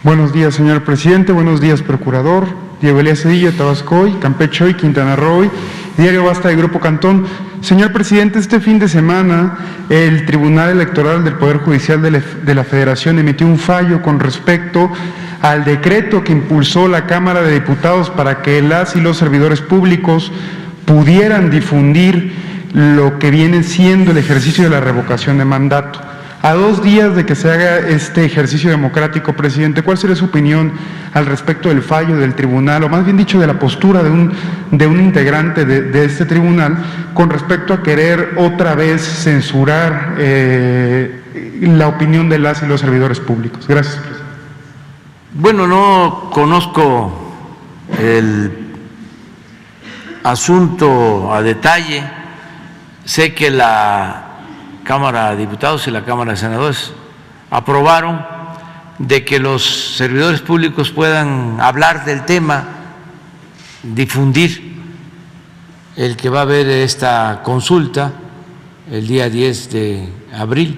Buenos días, señor presidente. Buenos días, procurador. Diego Elías Cedillo, Tabasco Hoy, Campeche Hoy, Quintana Roo Hoy, Diario Basta de Grupo Cantón. Señor presidente, este fin de semana el Tribunal Electoral del Poder Judicial de la Federación emitió un fallo con respecto al decreto que impulsó la Cámara de Diputados para que las y los servidores públicos pudieran difundir lo que viene siendo el ejercicio de la revocación de mandato. A 2 días de que se haga este ejercicio democrático, presidente, ¿cuál sería su opinión al respecto del fallo del tribunal, o más bien dicho, de la postura de un integrante de este tribunal con respecto a querer otra vez censurar la opinión de las y los servidores públicos? Gracias, presidente. Bueno, no conozco el asunto a detalle. Sé que la Cámara de Diputados y la Cámara de Senadores aprobaron de que los servidores públicos puedan hablar del tema, difundir el que va a haber esta consulta el día 10 de abril.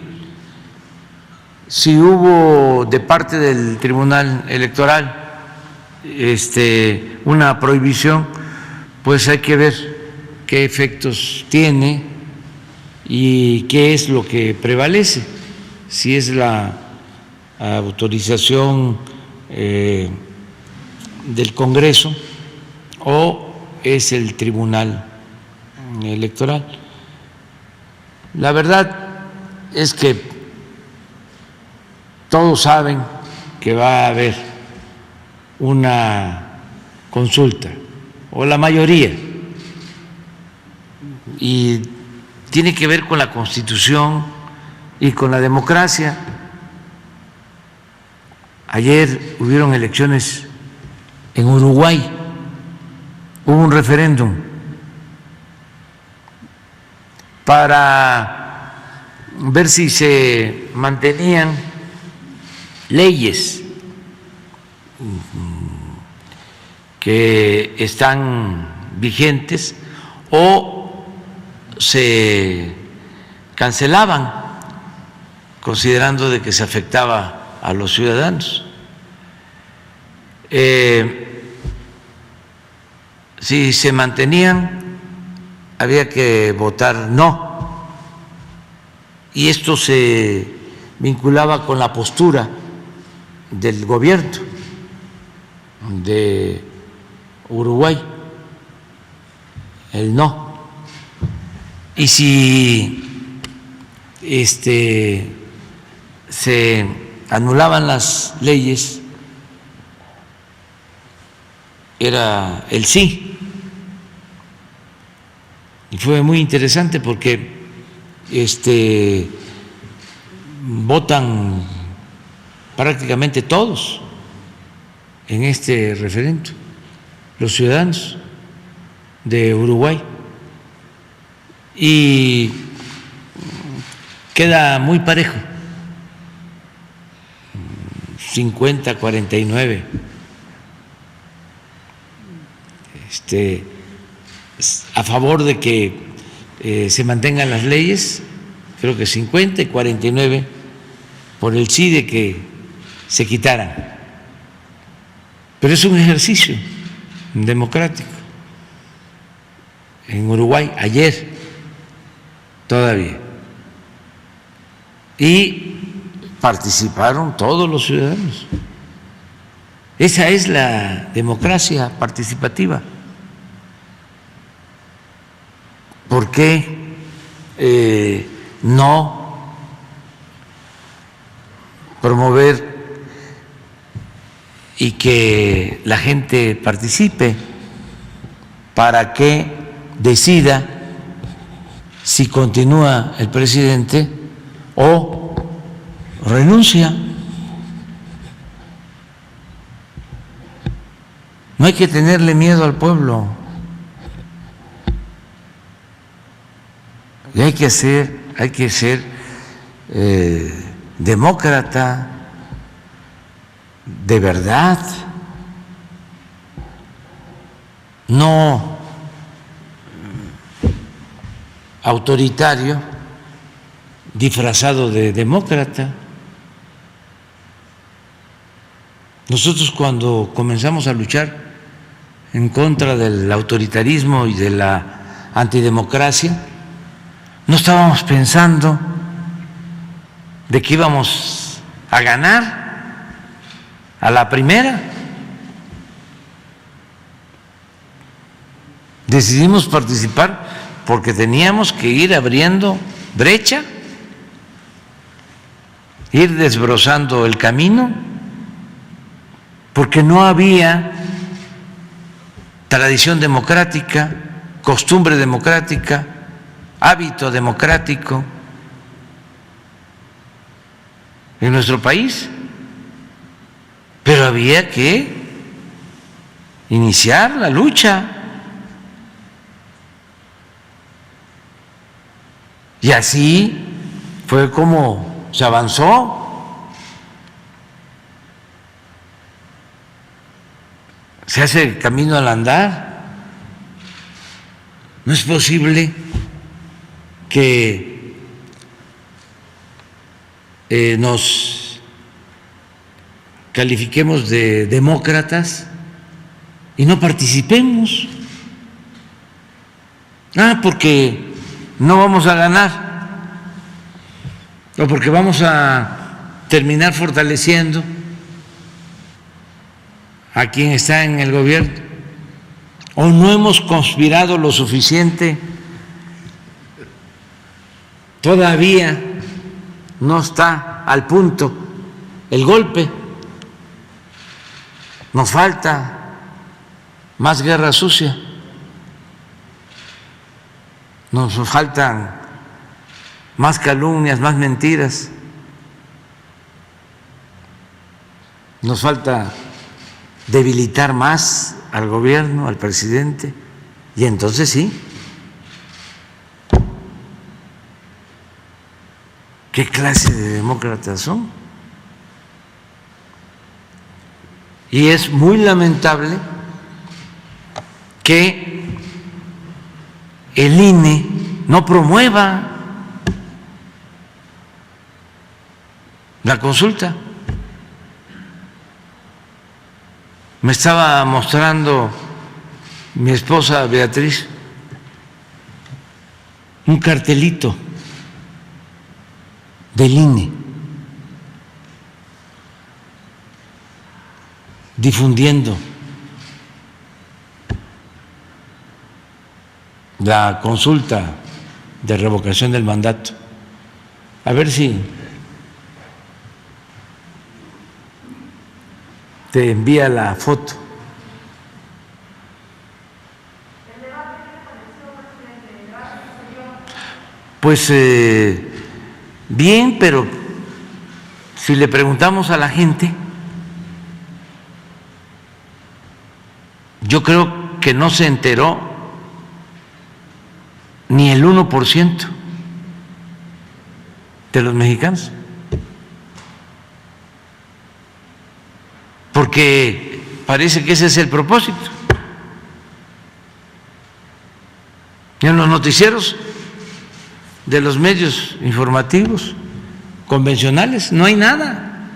Si hubo de parte del Tribunal Electoral una prohibición, pues hay que ver qué efectos tiene y qué es lo que prevalece, si es la autorización del Congreso o es el Tribunal Electoral. La verdad es que todos saben que va a haber una consulta, o la mayoría, y tiene que ver con la Constitución y con la democracia. Ayer hubieron elecciones en Uruguay, hubo un referéndum para ver si se mantenían leyes que están vigentes o se cancelaban, considerando de que se afectaba a los ciudadanos. Si se mantenían, había que votar no, y esto se vinculaba con la postura del gobierno de Uruguay, el no. Y si se anulaban las leyes, era el sí. Y fue muy interesante porque votan prácticamente todos en este referendo, los ciudadanos de Uruguay. Y queda muy parejo, 50-49, a favor de que se mantengan las leyes, creo que 50 y 49 por el sí de que se quitaran. Pero es un ejercicio democrático. En Uruguay, ayer todavía, y participaron todos los ciudadanos. Esa es la democracia participativa. ¿Por qué no promover y que la gente participe para que decida si continúa el presidente o renuncia? No hay que tenerle miedo al pueblo, y hay que ser demócrata de verdad, no autoritario disfrazado de demócrata. Nosotros cuando comenzamos a luchar en contra del autoritarismo y de la antidemocracia, no estábamos pensando de que íbamos a ganar a la primera. Decidimos participar porque teníamos que ir abriendo brecha, ir desbrozando el camino, porque no había tradición democrática, costumbre democrática, hábito democrático en nuestro país, pero había que iniciar la lucha. Y así fue como se avanzó. Se hace camino al andar. No es posible que nos califiquemos de demócratas y no participemos. Porque no vamos a ganar o porque vamos a terminar fortaleciendo a quien está en el gobierno, o no hemos conspirado lo suficiente, todavía no está al punto el golpe, nos falta más guerra sucia, nos faltan más calumnias, más mentiras, nos falta debilitar más al gobierno, al presidente, y entonces sí, ¿qué clase de demócratas son? Y es muy lamentable que el INE no promueva la consulta. Me estaba mostrando mi esposa Beatriz un cartelito del INE difundiendo la consulta de revocación del mandato. A ver si te envía la foto. Pues bien, pero si le preguntamos a la gente, yo creo que no se enteró ni el 1% de los mexicanos. Porque parece que ese es el propósito. Y en los noticieros de los medios informativos convencionales no hay nada.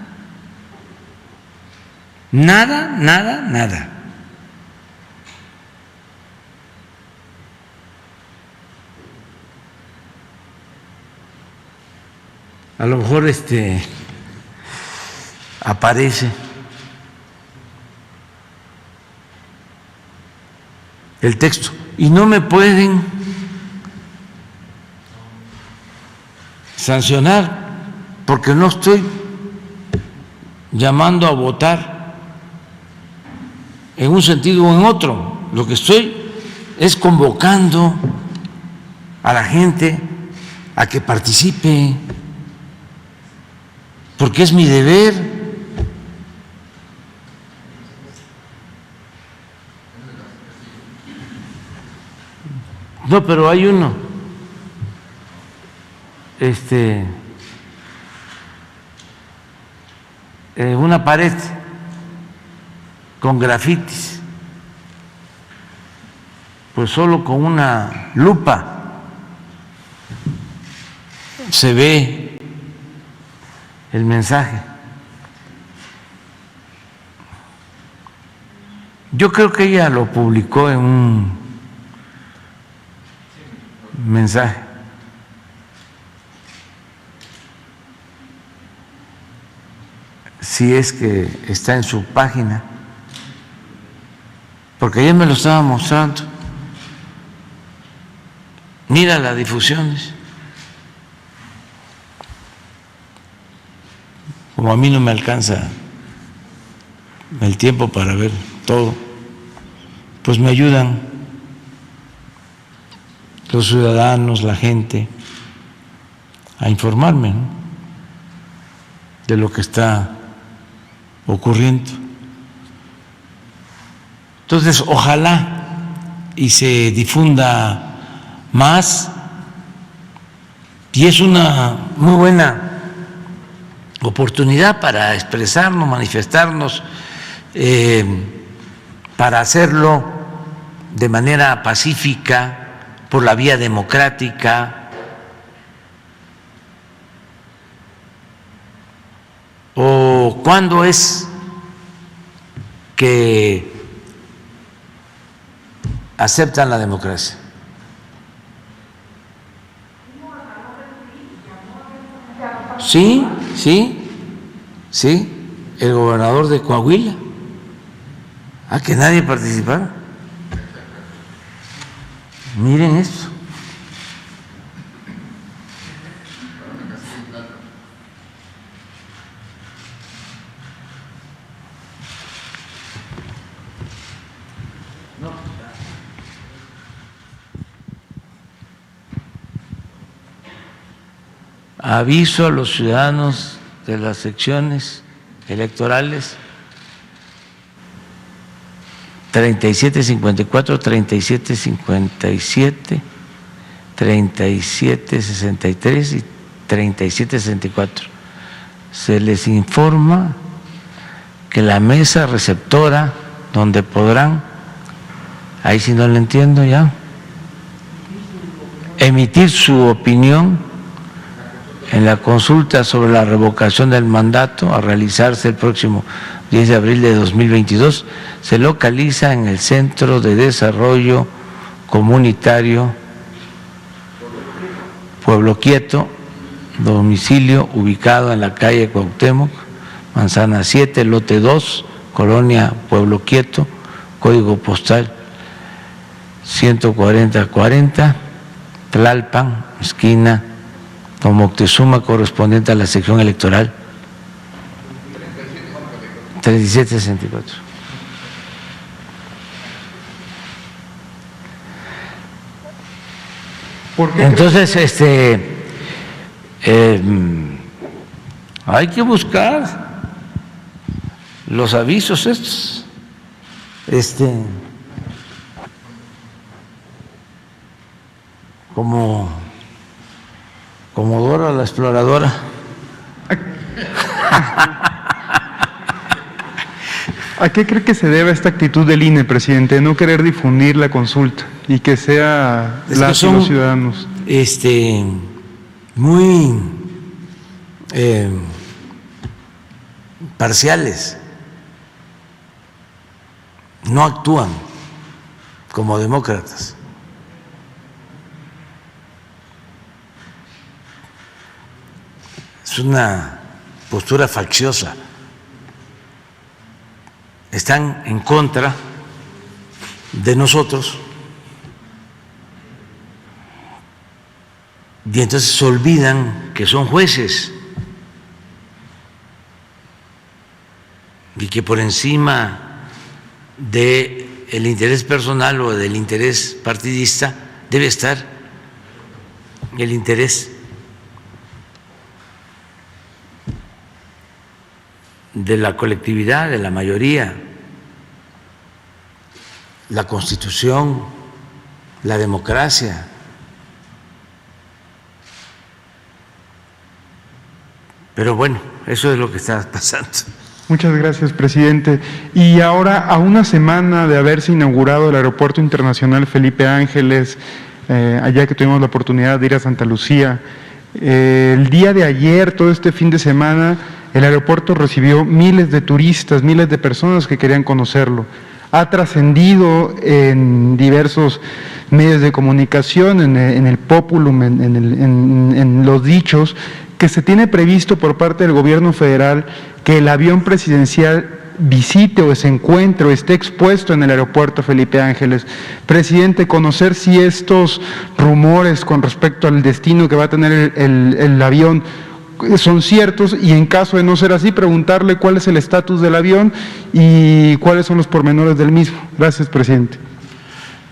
Nada, nada, nada. A lo mejor aparece el texto y no me pueden sancionar porque no estoy llamando a votar en un sentido o en otro. Lo que estoy es convocando a la gente a que participe, porque es mi deber. No, pero hay uno, una pared con grafitis, pues solo con una lupa se ve el mensaje. Yo creo que ella lo publicó en un mensaje. Si es que está en su página, porque ella me lo estaba mostrando. Mira las difusiones. Como a mí no me alcanza el tiempo para ver todo, pues me ayudan los ciudadanos, la gente, a informarme, ¿no?, de lo que está ocurriendo. Entonces, ojalá y se difunda más, y es una muy buena oportunidad para expresarnos, manifestarnos, para hacerlo de manera pacífica, por la vía democrática. ¿O cuándo es que aceptan la democracia? Sí, el gobernador de Coahuila, a que nadie participara. Miren esto. Aviso a los ciudadanos de las secciones electorales 3754, 3757, 3763 y 3764. Se les informa que la mesa receptora, donde podrán, ahí si no lo entiendo ya, emitir su opinión en la consulta sobre la revocación del mandato a realizarse el próximo 10 de abril de 2022, se localiza en el Centro de Desarrollo Comunitario Pueblo Quieto, domicilio ubicado en la calle Cuauhtémoc, Manzana 7, lote 2, Colonia Pueblo Quieto, código postal 14040, Tlalpan, esquina Don Moctezuma, correspondiente a la sección electoral 3764. ¿Por qué? Entonces, hay que buscar los avisos estos, como Dora la exploradora. ¿A qué cree que se debe esta actitud del INE, presidente, de no querer difundir la consulta y que sea los ciudadanos? Muy parciales, no actúan como demócratas. Es una postura facciosa. Están en contra de nosotros y entonces se olvidan que son jueces y que por encima del interés personal o del interés partidista debe estar el interés de la colectividad, de la mayoría, la Constitución, la democracia. Pero bueno, eso es lo que está pasando. Muchas gracias, presidente. Y ahora, a una semana de haberse inaugurado el Aeropuerto Internacional Felipe Ángeles, allá que tuvimos la oportunidad de ir a Santa Lucía, el día de ayer, todo este fin de semana, el aeropuerto recibió miles de turistas, miles de personas que querían conocerlo. ha trascendido en diversos medios de comunicación, en el populum, en los dichos, que se tiene previsto por parte del gobierno federal que el avión presidencial visite o se encuentre o esté expuesto en el aeropuerto Felipe Ángeles. Presidente, conocer si estos rumores con respecto al destino que va a tener el avión son ciertos, y en caso de no ser así, preguntarle cuál es el estatus del avión y cuáles son los pormenores del mismo. Gracias, presidente.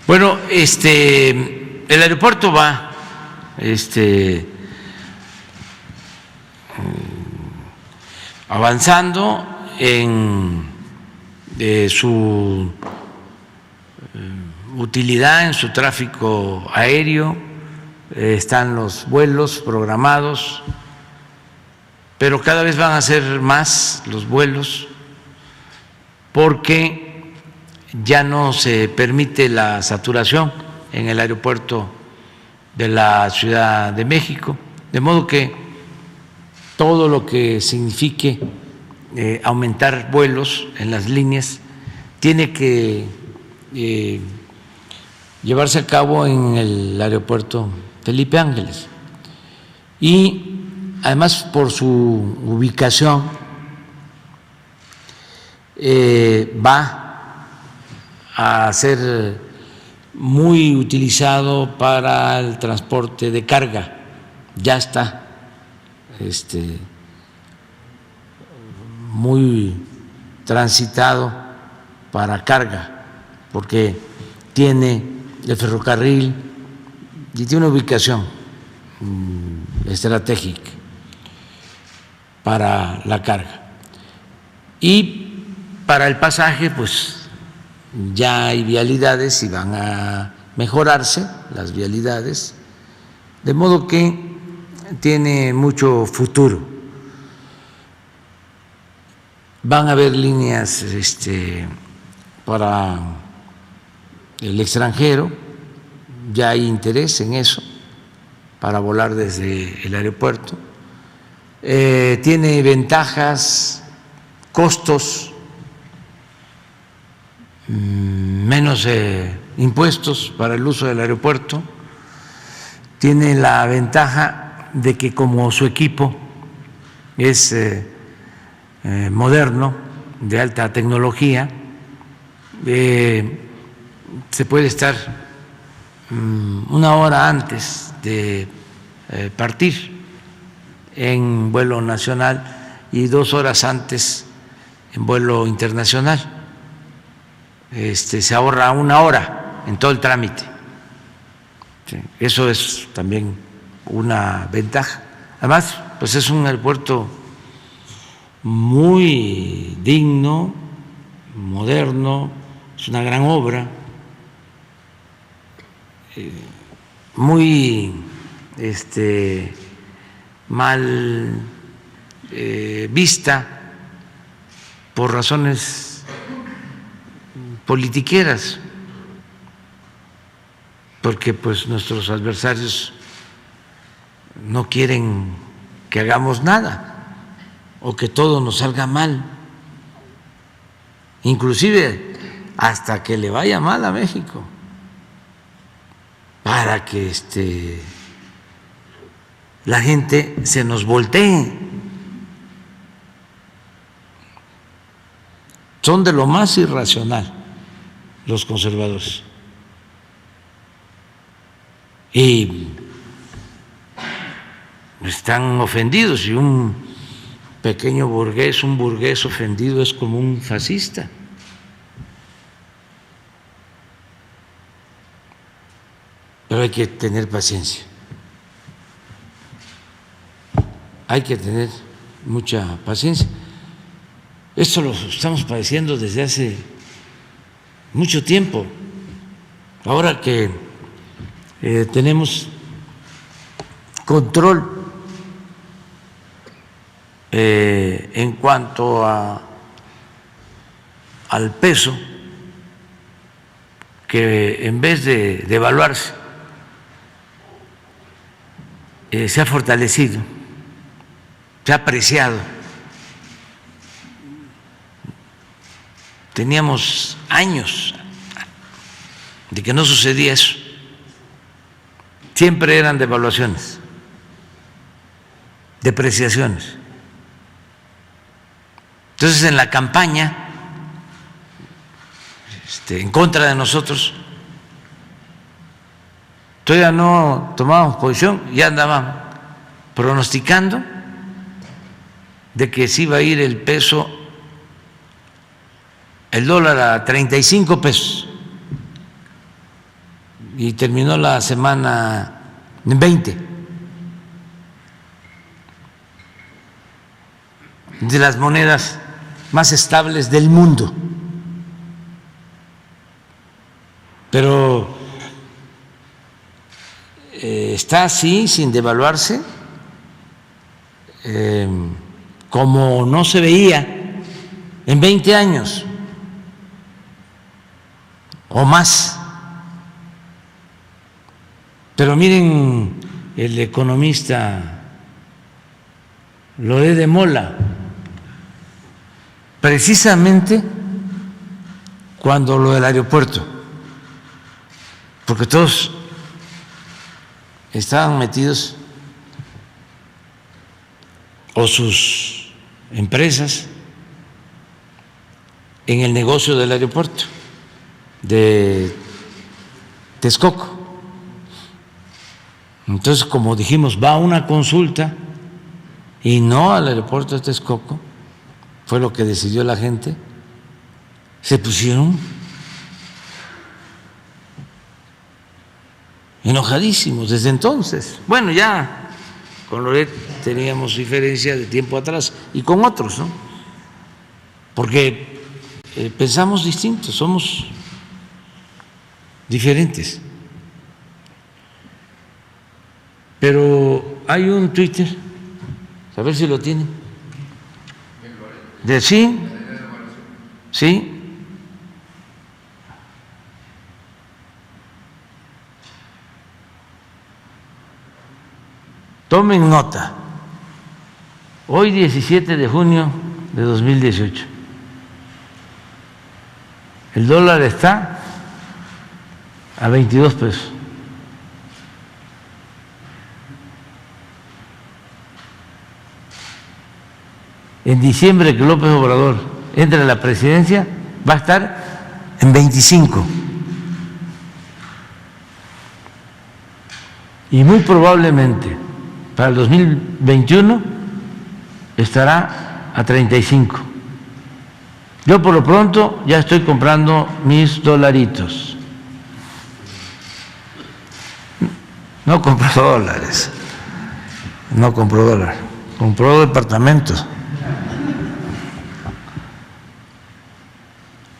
Bueno, el aeropuerto va avanzando en su utilidad, en su tráfico aéreo, están los vuelos programados, pero cada vez van a ser más los vuelos porque ya no se permite la saturación en el aeropuerto de la Ciudad de México, de modo que todo lo que signifique aumentar vuelos en las líneas tiene que llevarse a cabo en el aeropuerto Felipe Ángeles. Y además, por su ubicación, va a ser muy utilizado para el transporte de carga. Ya está muy transitado para carga, porque tiene el ferrocarril y tiene una ubicación estratégica para la carga. Y para el pasaje, pues ya hay vialidades y van a mejorarse las vialidades, de modo que tiene mucho futuro. Van a haber líneas para el extranjero, ya hay interés en eso, para volar desde el aeropuerto. Tiene ventajas, costos, menos impuestos para el uso del aeropuerto. Tiene la ventaja de que, como su equipo es moderno, de alta tecnología, se puede estar una hora antes de partir en vuelo nacional y 2 horas antes en vuelo internacional. Se ahorra 1 hora en todo el trámite. Eso es también una ventaja. Además, pues es un aeropuerto muy digno, moderno, es una gran obra, muy mal vista por razones politiqueras, porque pues nuestros adversarios no quieren que hagamos nada o que todo nos salga mal, inclusive hasta que le vaya mal a México, para que la gente se nos voltee. Son de lo más irracional los conservadores. Y están ofendidos, y un pequeño burgués, un burgués ofendido es como un fascista. Pero hay que tener paciencia, hay que tener mucha paciencia. Esto lo estamos padeciendo desde hace mucho tiempo. Ahora que tenemos control en cuanto al peso, que en vez de devaluarse se ha fortalecido, se ha apreciado, teníamos años de que no sucedía eso. Siempre eran devaluaciones, depreciaciones. Entonces, en la campaña en contra de nosotros, todavía no tomábamos posición, ya andaban pronosticando de que se iba a ir el peso, el dólar a 35 pesos y terminó la semana en 20. De las monedas más estables del mundo. Pero está así, sin devaluarse, como no se veía en 20 años o más. Pero miren, el economista Loé de Mola, precisamente cuando lo del aeropuerto, porque todos estaban metidos, o sus empresas, en el negocio del aeropuerto de Texcoco. Entonces, como dijimos, va a una consulta y no al aeropuerto de Texcoco, fue lo que decidió la gente, se pusieron enojadísimos desde entonces. Bueno, ya con Loret teníamos diferencia de tiempo atrás y con otros, ¿no? Porque pensamos distintos, somos diferentes. Pero hay un Twitter, a ver si lo tiene, de sí, sí. Tomen nota, hoy 17 de junio de 2018, el dólar está a 22 pesos. En diciembre, que López Obrador entre a la presidencia, va a estar en 25. Y muy probablemente para el 2021 estará a 35. Yo por lo pronto ya estoy comprando mis dolaritos. No compro dólares, no compro dólares, compro departamentos.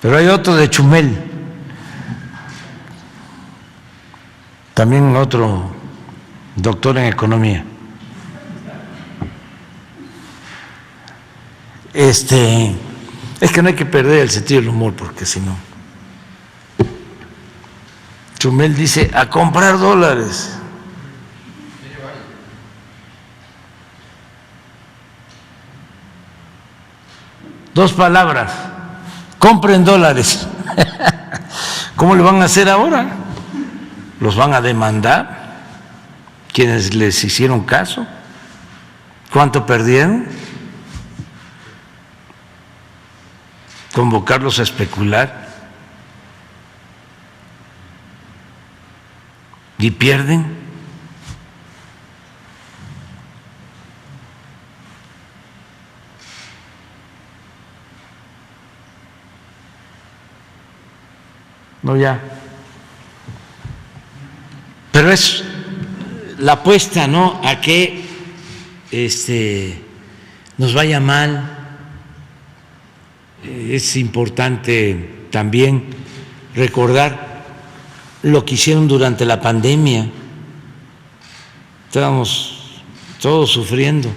Pero hay otro de Chumel, también otro doctor en economía. Es que no hay que perder el sentido del humor, porque si no. Chumel dice, a comprar dólares. Dos palabras, compren dólares. ¿Cómo le van a hacer ahora? ¿Los van a demandar quienes les hicieron caso? ¿Cuánto perdieron? ¿Convocarlos a especular? ¿Y pierden? No, ya. Pero es la apuesta, ¿no?, a que nos vaya mal. Es importante también recordar lo que hicieron durante la pandemia. Estábamos todos sufriendo.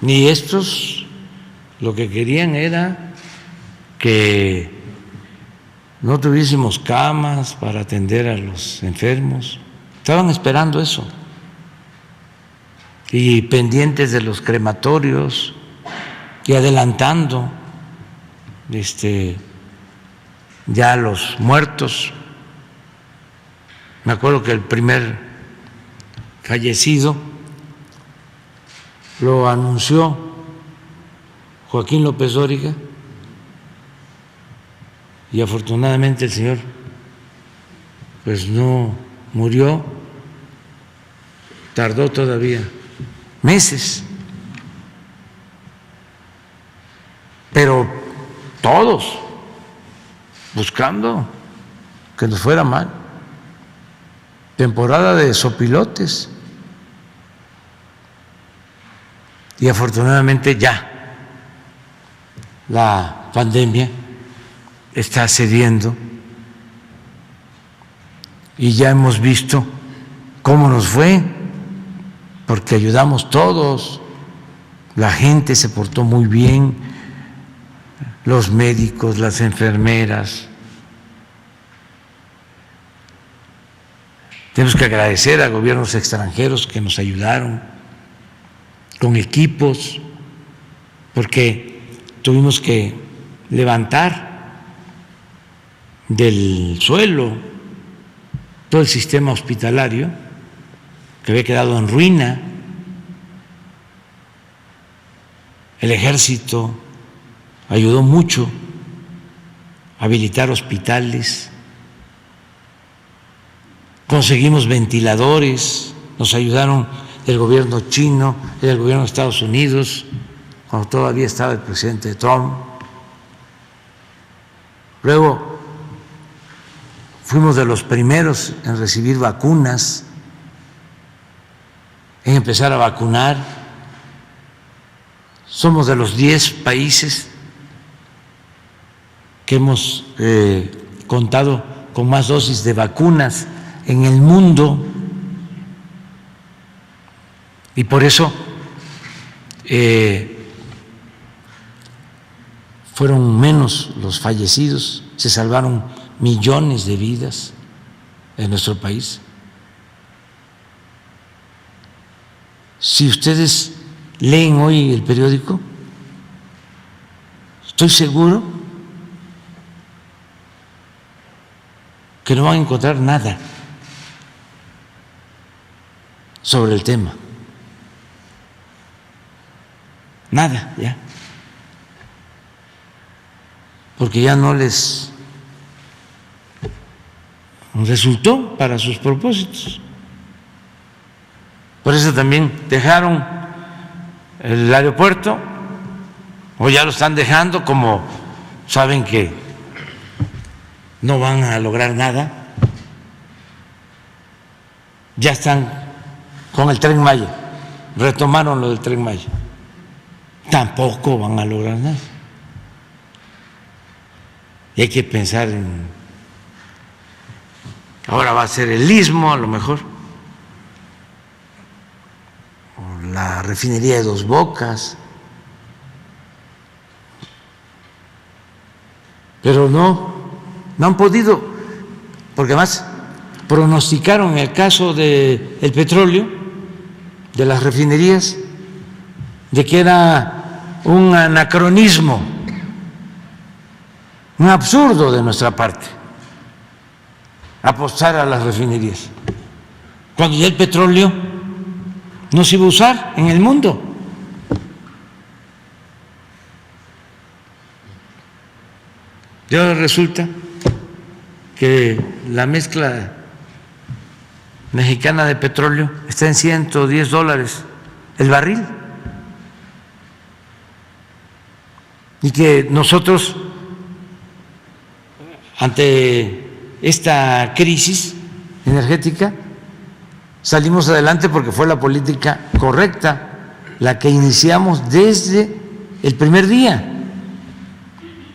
Y estos lo que querían era que no tuviésemos camas para atender a los enfermos. Estaban esperando eso. Y pendientes de los crematorios y adelantando ya los muertos. Me acuerdo que el primer fallecido lo anunció Joaquín López Dóriga y afortunadamente el señor pues no murió, tardó todavía meses, pero todos buscando que nos fuera mal. Temporada de sopilotes. Y afortunadamente ya la pandemia está cediendo y ya hemos visto cómo nos fue, porque ayudamos todos, la gente se portó muy bien, los médicos, las enfermeras. Tenemos que agradecer a gobiernos extranjeros que nos ayudaron con equipos, porque tuvimos que levantar del suelo todo el sistema hospitalario que había quedado en ruina. El ejército ayudó mucho a habilitar hospitales. Conseguimos ventiladores, nos ayudaron el gobierno chino y el gobierno de Estados Unidos, cuando todavía estaba el presidente Trump. Luego fuimos de los primeros en recibir vacunas, en empezar a vacunar. Somos de los 10 países que hemos contado con más dosis de vacunas en el mundo, y por eso fueron menos los fallecidos, se salvaron millones de vidas en nuestro país. Si ustedes leen hoy el periódico, estoy seguro que no van a encontrar nada sobre el tema. Nada, ya. Porque ya no les resultó para sus propósitos. Por eso también dejaron el aeropuerto, o ya lo están dejando, como saben que no van a lograr nada. Ya están con el Tren Maya, retomaron lo del Tren Maya, tampoco van a lograr nada. Y hay que pensar en, ahora va a ser el Istmo a lo mejor, o la refinería de Dos Bocas, pero no han podido, porque además pronosticaron el caso del petróleo, de las refinerías, de que era un anacronismo, un absurdo de nuestra parte apostar a las refinerías, cuando ya el petróleo no se iba a usar en el mundo. Y ahora resulta que la mezcla mexicana de petróleo está en $110 el barril, y que nosotros ante esta crisis energética salimos adelante porque fue la política correcta, la que iniciamos desde el primer día: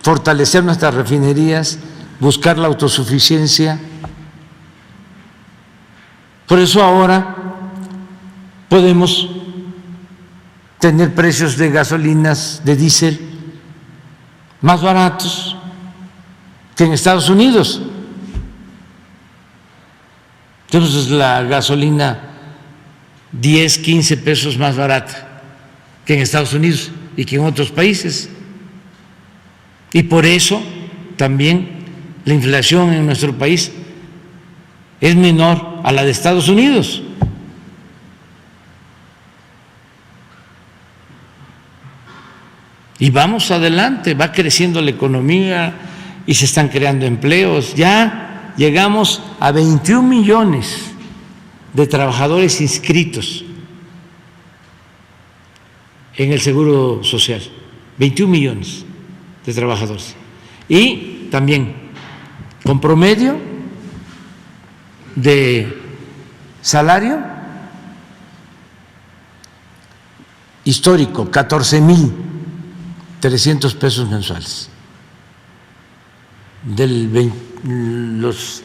fortalecer nuestras refinerías, buscar la autosuficiencia. Por eso ahora podemos tener precios de gasolinas, de diésel, más baratos que en Estados Unidos. Entonces la gasolina 10, 15 pesos más barata que en Estados Unidos y que en otros países. Y por eso también la inflación en nuestro país es menor a la de Estados Unidos. Y vamos adelante, va creciendo la economía y se están creando empleos. Ya llegamos a 21 millones de trabajadores inscritos en el Seguro Social, 21 millones de trabajadores. Y también con promedio de salario histórico, 14,300 pesos mensuales, de los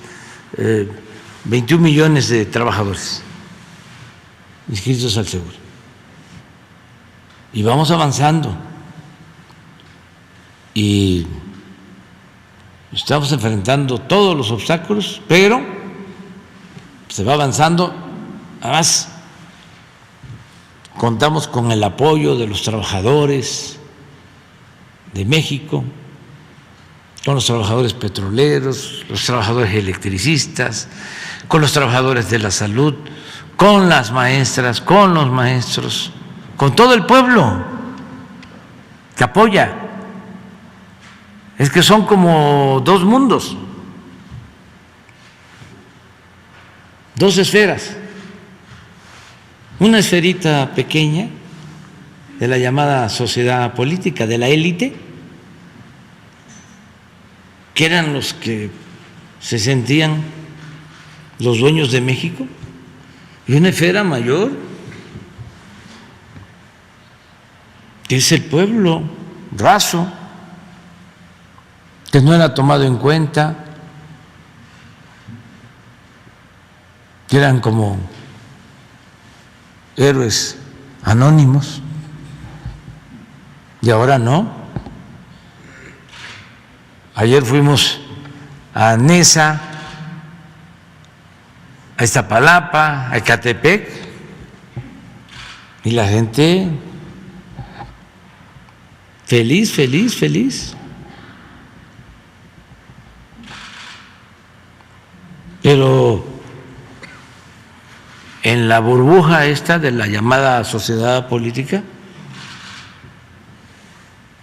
21 millones de trabajadores inscritos al seguro. Y vamos avanzando y estamos enfrentando todos los obstáculos, pero se va avanzando. Además, contamos con el apoyo de los trabajadores de México, con los trabajadores petroleros, los trabajadores electricistas, con los trabajadores de la salud, con las maestras, con los maestros, con todo el pueblo que apoya. Es que son como dos mundos, dos esferas. Una esferita pequeña de la llamada sociedad política, de la élite, que eran los que se sentían los dueños de México, y una esfera mayor, que es el pueblo raso, que no era tomado en cuenta, que eran como héroes anónimos, y ahora no. Ayer fuimos a Nesa, a Iztapalapa, a Ecatepec, y la gente feliz, feliz, feliz. Pero en la burbuja esta de la llamada sociedad política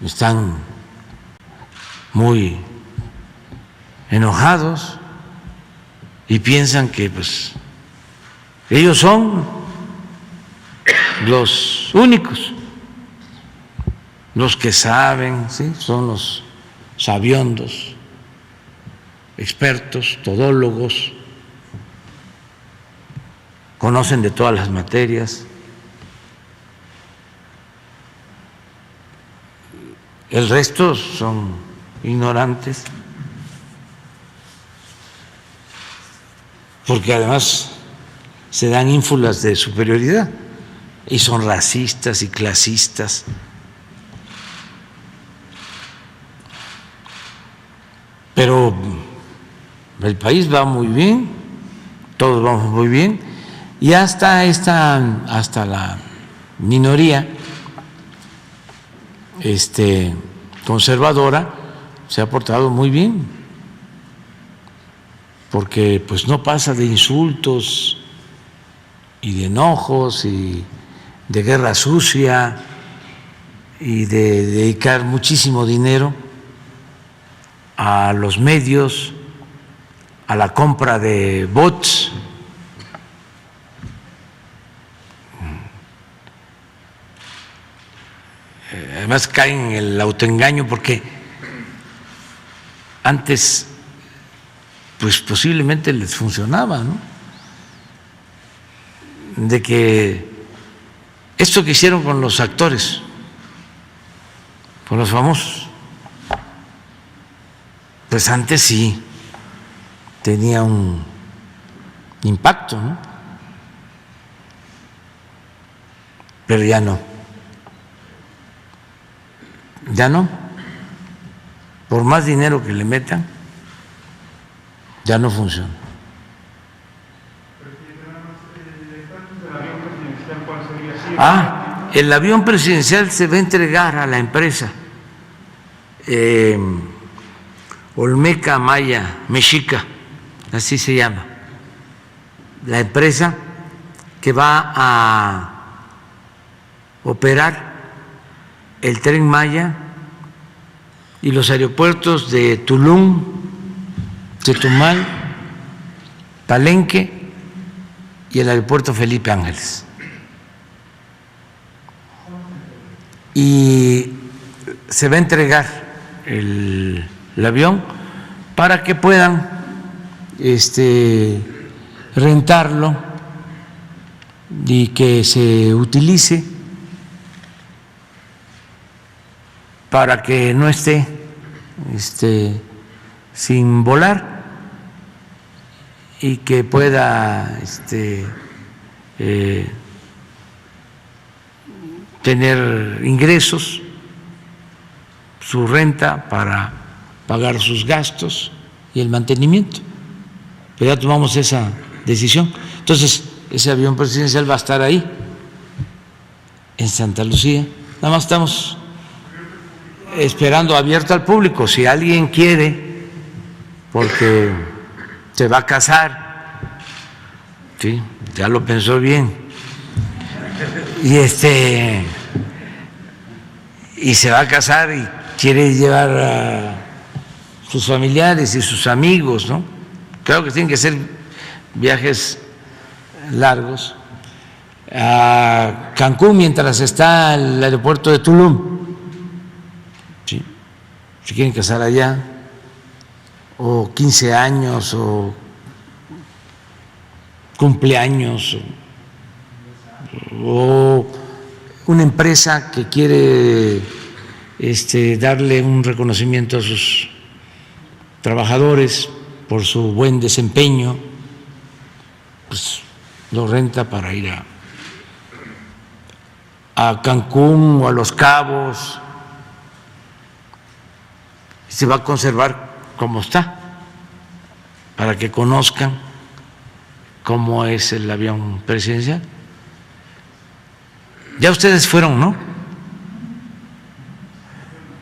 están muy enojados y piensan que pues ellos son los únicos, los que saben, ¿sí? Son los sabiondos, expertos, todólogos, conocen de todas las materias. El resto son ignorantes, porque además se dan ínfulas de superioridad y son racistas y clasistas. Pero el país va muy bien, todos vamos muy bien, y hasta la minoría conservadora se ha portado muy bien, porque pues no pasa de insultos y de enojos y de guerra sucia y de dedicar muchísimo dinero a los medios, a la compra de bots. Además caen en el autoengaño, porque antes pues posiblemente les funcionaba, ¿no? De que esto que hicieron con los actores, con los famosos, pues antes sí tenía un impacto, ¿no? Pero ya no. Ya no. Por más dinero que le metan, ya no funciona. El avión presidencial se va a entregar a la empresa Olmeca Maya Mexica, así se llama, la empresa que va a operar el Tren Maya y los aeropuertos de Tulum, Chetumal, Palenque y el aeropuerto Felipe Ángeles. Y se va a entregar el avión para que puedan rentarlo y que se utilice para que no esté sin volar y que pueda tener ingresos, su renta para pagar sus gastos y el mantenimiento. Pero ya tomamos esa decisión. Entonces, ese avión presidencial va a estar ahí, en Santa Lucía. Nada más estamos esperando abierto al público. Si alguien quiere, porque se va a casar, sí, ya lo pensó bien, y se va a casar y quiere llevar a sus familiares y sus amigos, ¿no? Claro que tienen que ser viajes largos. A Cancún mientras está el aeropuerto de Tulum, ¿sí? Si quieren casar allá, o 15 años, o cumpleaños, o una empresa que quiere darle un reconocimiento a sus trabajadores por su buen desempeño, pues lo renta para ir a Cancún o a Los Cabos. Se va a conservar como está, para que conozcan cómo es el avión presidencial. Ya ustedes fueron, ¿no?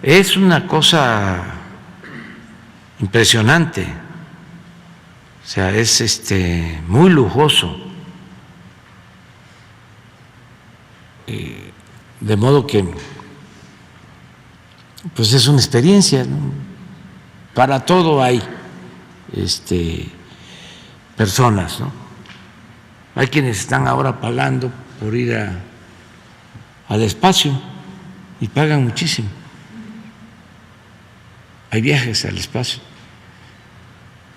Es una cosa impresionante, o sea, es muy lujoso, de modo que pues es una experiencia, ¿no? Para todo hay personas, ¿no? Hay quienes están ahora pagando por ir al espacio y pagan muchísimo. Hay viajes al espacio.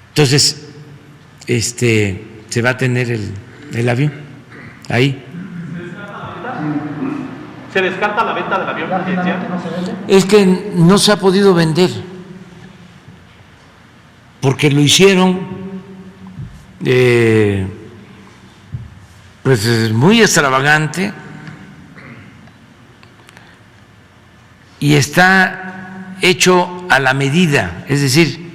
Entonces, se va a tener el avión ahí. ¿Se descarta la venta del avión presidencial? Es que no se ha podido vender, porque lo hicieron pues muy extravagante y está hecho a la medida, es decir,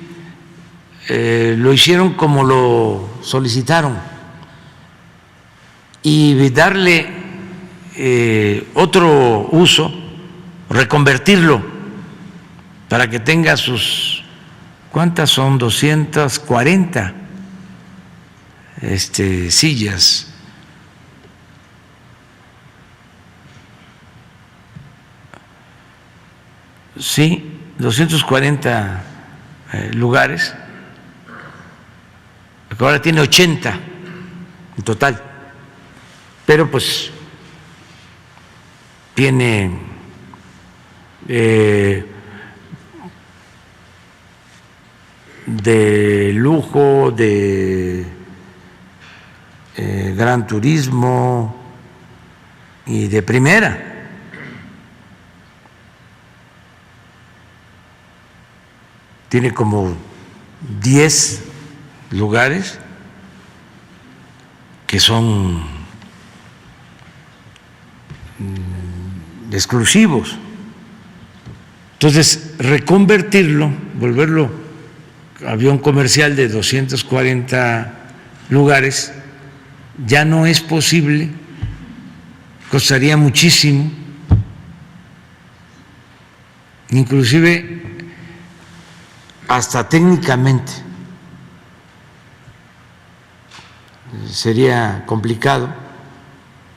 lo hicieron como lo solicitaron, y darle otro uso, reconvertirlo para que tenga sus, ¿cuántas son? 240 sillas. Sí, 240 lugares. Ahora tiene 80 en total, pero pues tiene de lujo, de gran turismo y de primera. Tiene como 10 lugares que son exclusivos. Entonces, reconvertirlo, volverlo avión comercial de 240 lugares, ya no es posible, costaría muchísimo, inclusive hasta técnicamente sería complicado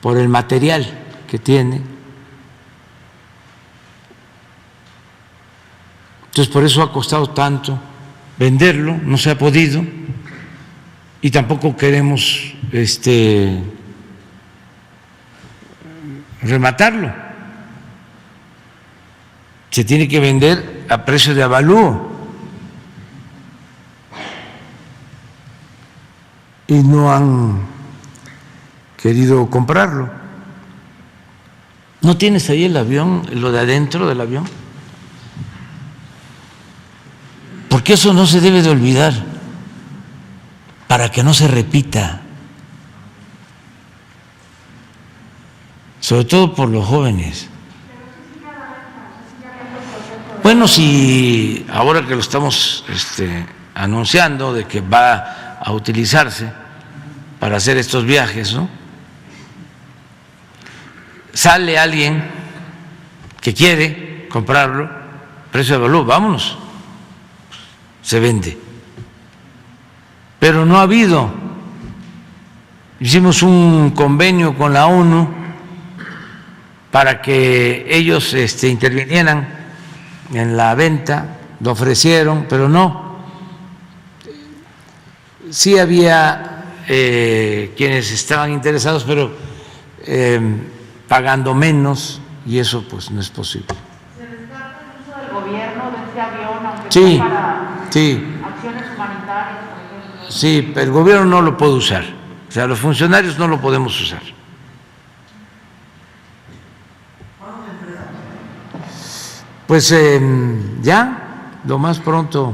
por el material que tiene. Entonces, por eso ha costado tanto venderlo, no se ha podido, y tampoco queremos rematarlo. Se tiene que vender a precio de avalúo. Y no han querido comprarlo. ¿No tienes ahí el avión, lo de adentro del avión? Porque eso no se debe de olvidar, para que no se repita, sobre todo por los jóvenes. Bueno, si ahora que lo estamos anunciando de que va a utilizarse para hacer estos viajes, ¿no? Sale alguien que quiere comprarlo, precio de valor, vámonos, se vende. Pero no ha habido. Hicimos un convenio con la ONU para que ellos intervinieran en la venta, lo ofrecieron, pero no. Sí había quienes estaban interesados, pero pagando menos, y eso pues no es posible. ¿Se descarta el uso del gobierno de este avión, aunque Sí, sea para sí, acciones humanitarias, por ejemplo? sí, pero el gobierno no lo puede usar, o sea, los funcionarios no lo podemos usar. Pues ya, lo más pronto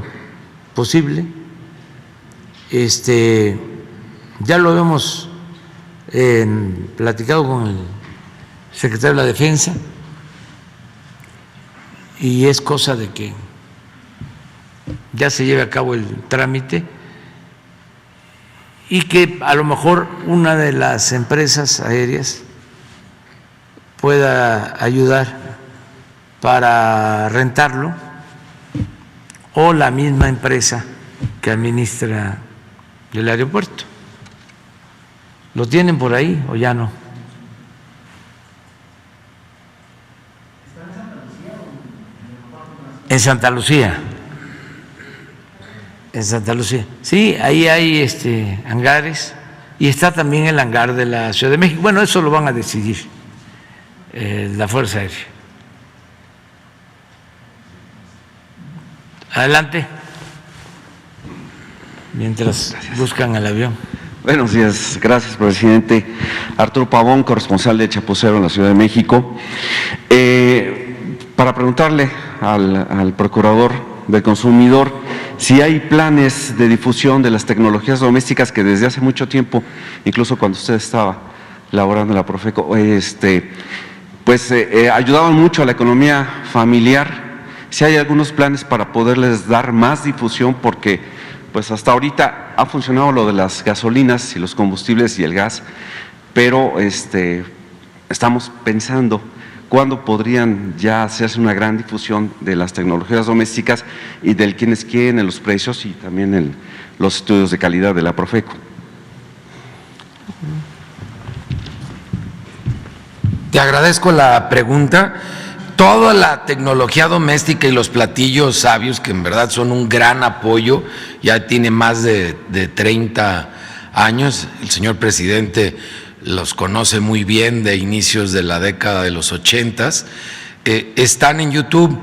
posible. Ya lo hemos platicado con el secretario de la Defensa y es cosa de que ya se lleve a cabo el trámite y que a lo mejor una de las empresas aéreas pueda ayudar para rentarlo, o la misma empresa que administra el aeropuerto. ¿Lo tienen por ahí o ya no? En Santa Lucía. En Santa Lucía. Sí, ahí hay hangares y está también el hangar de la Ciudad de México. Bueno, eso lo van a decidir la Fuerza Aérea. Adelante, mientras buscan el avión. Buenos días, gracias, presidente. Arturo Pavón, corresponsal de Chapucero en la Ciudad de México. Para preguntarle al procurador del consumidor si hay planes de difusión de las tecnologías domésticas que desde hace mucho tiempo, incluso cuando usted estaba laborando en la Profeco, ayudaban mucho a la economía familiar. Si hay algunos planes para poderles dar más difusión, porque pues hasta ahorita ha funcionado lo de las gasolinas y los combustibles y el gas, pero estamos pensando cuándo podrían ya hacerse una gran difusión de las tecnologías domésticas y del quienes quieren en los precios y también en los estudios de calidad de la Profeco. Te agradezco la pregunta. Toda la tecnología doméstica y los platillos sabios, que en verdad son un gran apoyo, ya tiene más de 30 años, el señor presidente los conoce muy bien de inicios de la década de los 80s, están en YouTube,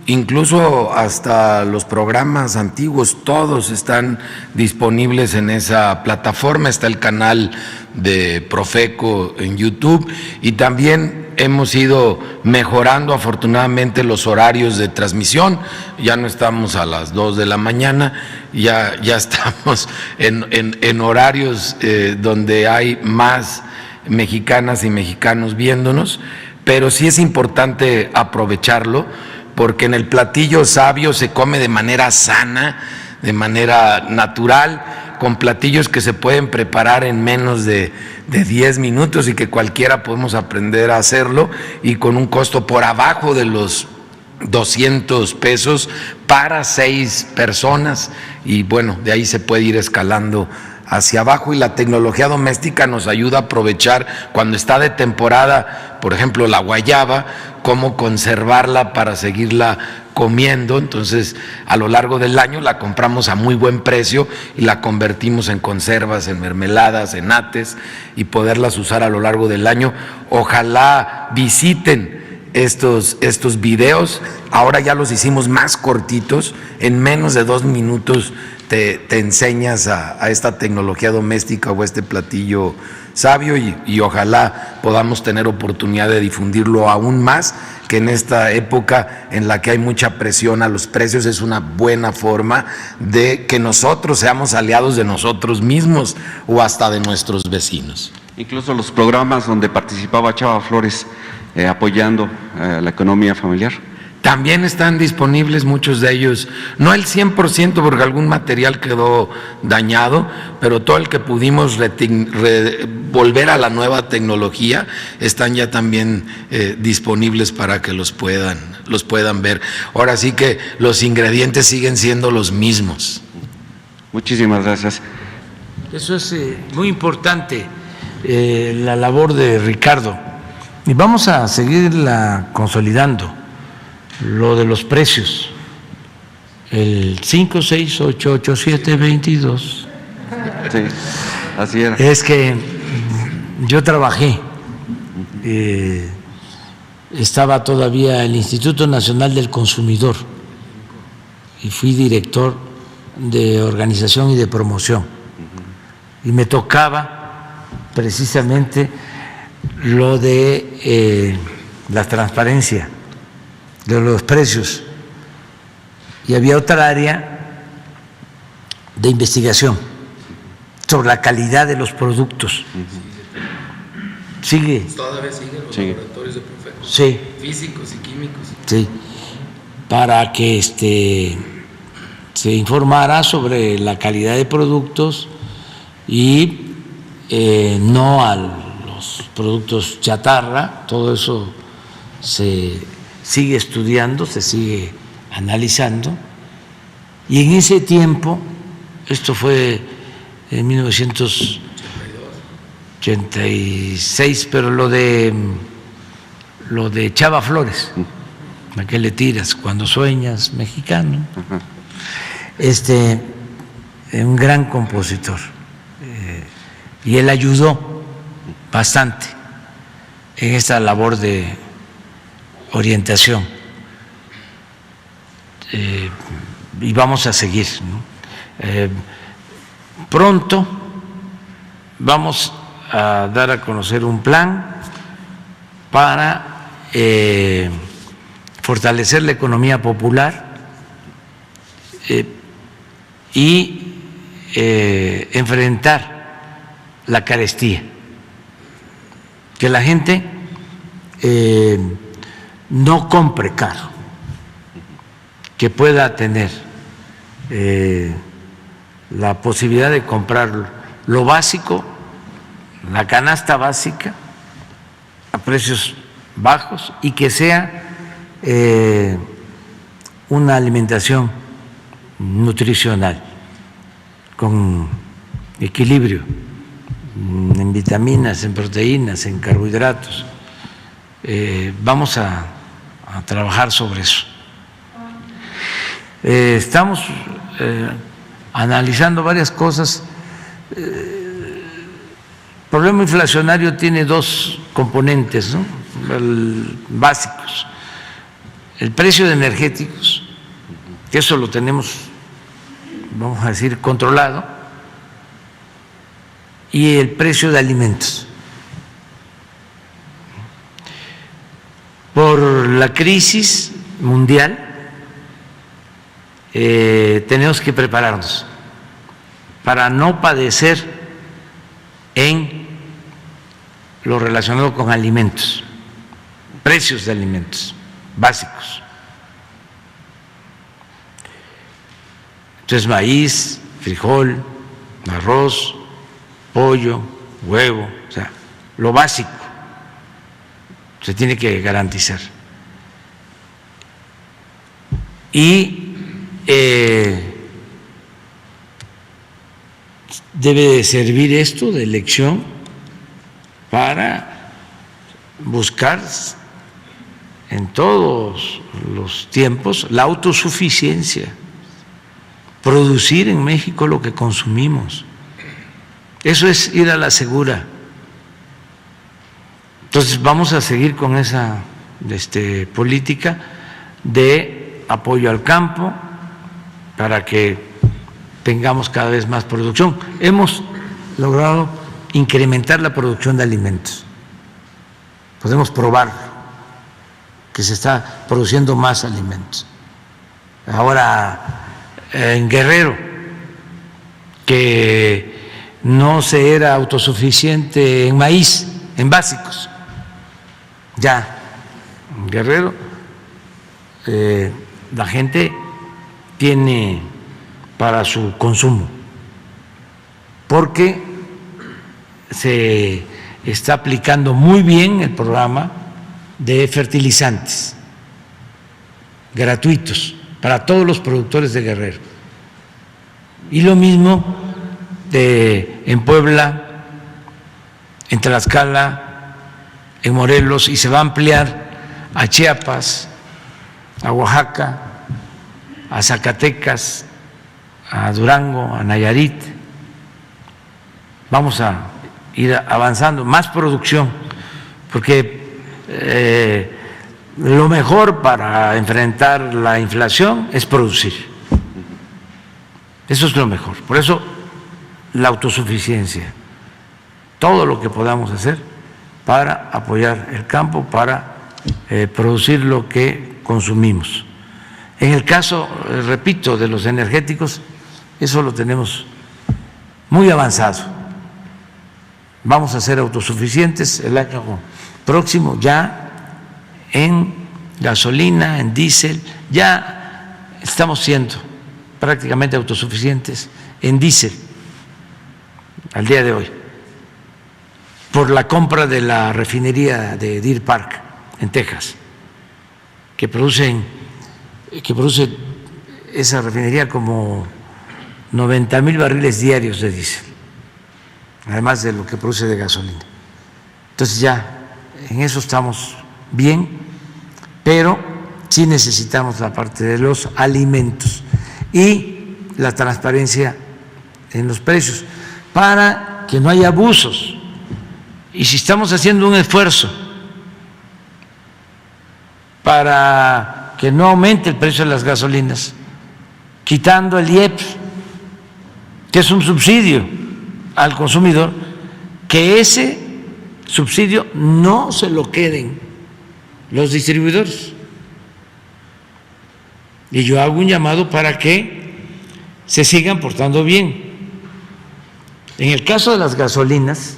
incluso hasta los programas antiguos, todos están disponibles en esa plataforma, está el canal de Profeco en YouTube y también hemos ido mejorando afortunadamente los horarios de transmisión, ya no estamos a las 2 de la mañana, ya estamos en horarios donde hay más mexicanas y mexicanos viéndonos, pero sí es importante aprovecharlo porque en el platillo sabio se come de manera sana, de manera natural, con platillos que se pueden preparar en menos de 10 minutos y que cualquiera podemos aprender a hacerlo y con un costo por abajo de los 200 pesos para 6 personas y bueno, de ahí se puede ir escalando hacia abajo y la tecnología doméstica nos ayuda a aprovechar cuando está de temporada, por ejemplo, la guayaba, cómo conservarla para seguirla comiendo. Entonces, a lo largo del año la compramos a muy buen precio y la convertimos en conservas, en mermeladas, en ates y poderlas usar a lo largo del año. Ojalá visiten estos videos, ahora ya los hicimos más cortitos, en menos de 2 minutos te enseñas a esta tecnología doméstica o este platillo sabio y ojalá podamos tener oportunidad de difundirlo aún más, que en esta época en la que hay mucha presión a los precios es una buena forma de que nosotros seamos aliados de nosotros mismos o hasta de nuestros vecinos. Incluso los programas donde participaba Chava Flores apoyando la economía familiar. También están disponibles muchos de ellos, no el 100% porque algún material quedó dañado, pero todo el que pudimos volver a la nueva tecnología están ya también disponibles para que los puedan ver. Ahora sí que los ingredientes siguen siendo los mismos. Muchísimas gracias. Eso es muy importante, la labor de Ricardo, y vamos a seguirla consolidando. Lo de los precios, el 5688722. Sí, así era. Es que yo trabajé, estaba todavía el Instituto Nacional del Consumidor y fui director de organización y de promoción. Y me tocaba precisamente lo de la transparencia de los precios, y había otra área de investigación sobre la calidad de los productos. ¿Sigue? Todavía siguen los Sigue. laboratorios de profesores, Sí, físicos y químicos. sí, para que se informara sobre la calidad de productos y no a los productos chatarra. Todo eso se sigue estudiando, se sigue analizando, y en ese tiempo, esto fue en 1986, pero lo de Chava Flores, ¿a qué le tiras cuando sueñas, mexicano? Un gran compositor, y él ayudó bastante en esta labor de orientación, y vamos a seguir, ¿no? Pronto vamos a dar a conocer un plan para fortalecer la economía popular y enfrentar la carestía, que la gente no compre caro, que pueda tener la posibilidad de comprar lo básico, la canasta básica, a precios bajos, y que sea una alimentación nutricional con equilibrio en vitaminas, en proteínas, en carbohidratos. Vamos a trabajar sobre eso. Estamos analizando varias cosas. El problema inflacionario tiene 2 componentes, ¿no? Básicos: el precio de energéticos, que eso lo tenemos, vamos a decir, controlado, y el precio de alimentos. Por la crisis mundial tenemos que prepararnos para no padecer en lo relacionado con alimentos, precios de alimentos básicos. Entonces, maíz, frijol, arroz, pollo, huevo, o sea, lo básico se tiene que garantizar. y debe servir esto de lección para buscar en todos los tiempos la autosuficiencia, producir en México lo que consumimos. Eso es ir a la segura. Entonces vamos a seguir con esa política de apoyo al campo para que tengamos cada vez más producción. Hemos logrado incrementar la producción de alimentos. Podemos probar que se está produciendo más alimentos. Ahora, en Guerrero, que no se era autosuficiente en maíz, en básicos, ya en Guerrero la gente tiene para su consumo, porque se está aplicando muy bien el programa de fertilizantes gratuitos para todos los productores de Guerrero. Y lo mismo en Puebla, en Tlaxcala, en Morelos, y se va a ampliar a Chiapas, a Oaxaca, a Zacatecas, a Durango, a Nayarit. Vamos a ir avanzando, más producción, porque lo mejor para enfrentar la inflación es producir. Eso es lo mejor. Por eso la autosuficiencia, todo lo que podamos hacer para apoyar el campo, para producir lo que consumimos. En el caso, repito, de los energéticos, eso lo tenemos muy avanzado. Vamos a ser autosuficientes el año próximo ya en gasolina, en diésel, ya estamos siendo prácticamente autosuficientes en diésel al día de hoy, por la compra de la refinería de Deer Park en Texas, que produce esa refinería como 90,000 barriles diarios de diésel, además de lo que produce de gasolina. Entonces ya en eso estamos bien, pero sí necesitamos la parte de los alimentos y la transparencia en los precios para que no haya abusos. Y si estamos haciendo un esfuerzo para que no aumente el precio de las gasolinas, quitando el IEPS, que es un subsidio al consumidor, que ese subsidio no se lo queden los distribuidores. Y yo hago un llamado para que se sigan portando bien. En el caso de las gasolinas,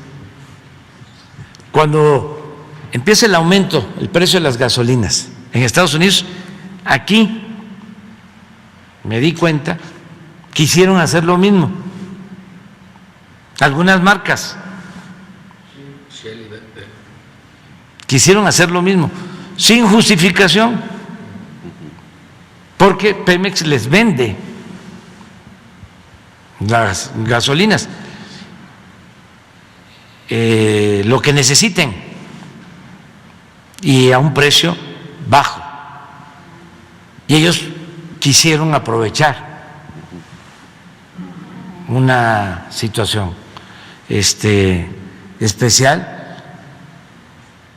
cuando empieza el aumento, el precio de las gasolinas en Estados Unidos, aquí me di cuenta, quisieron hacer lo mismo. Algunas marcas quisieron hacer lo mismo, sin justificación, porque Pemex les vende las gasolinas lo que necesiten y a un precio bajo, y ellos quisieron aprovechar una situación especial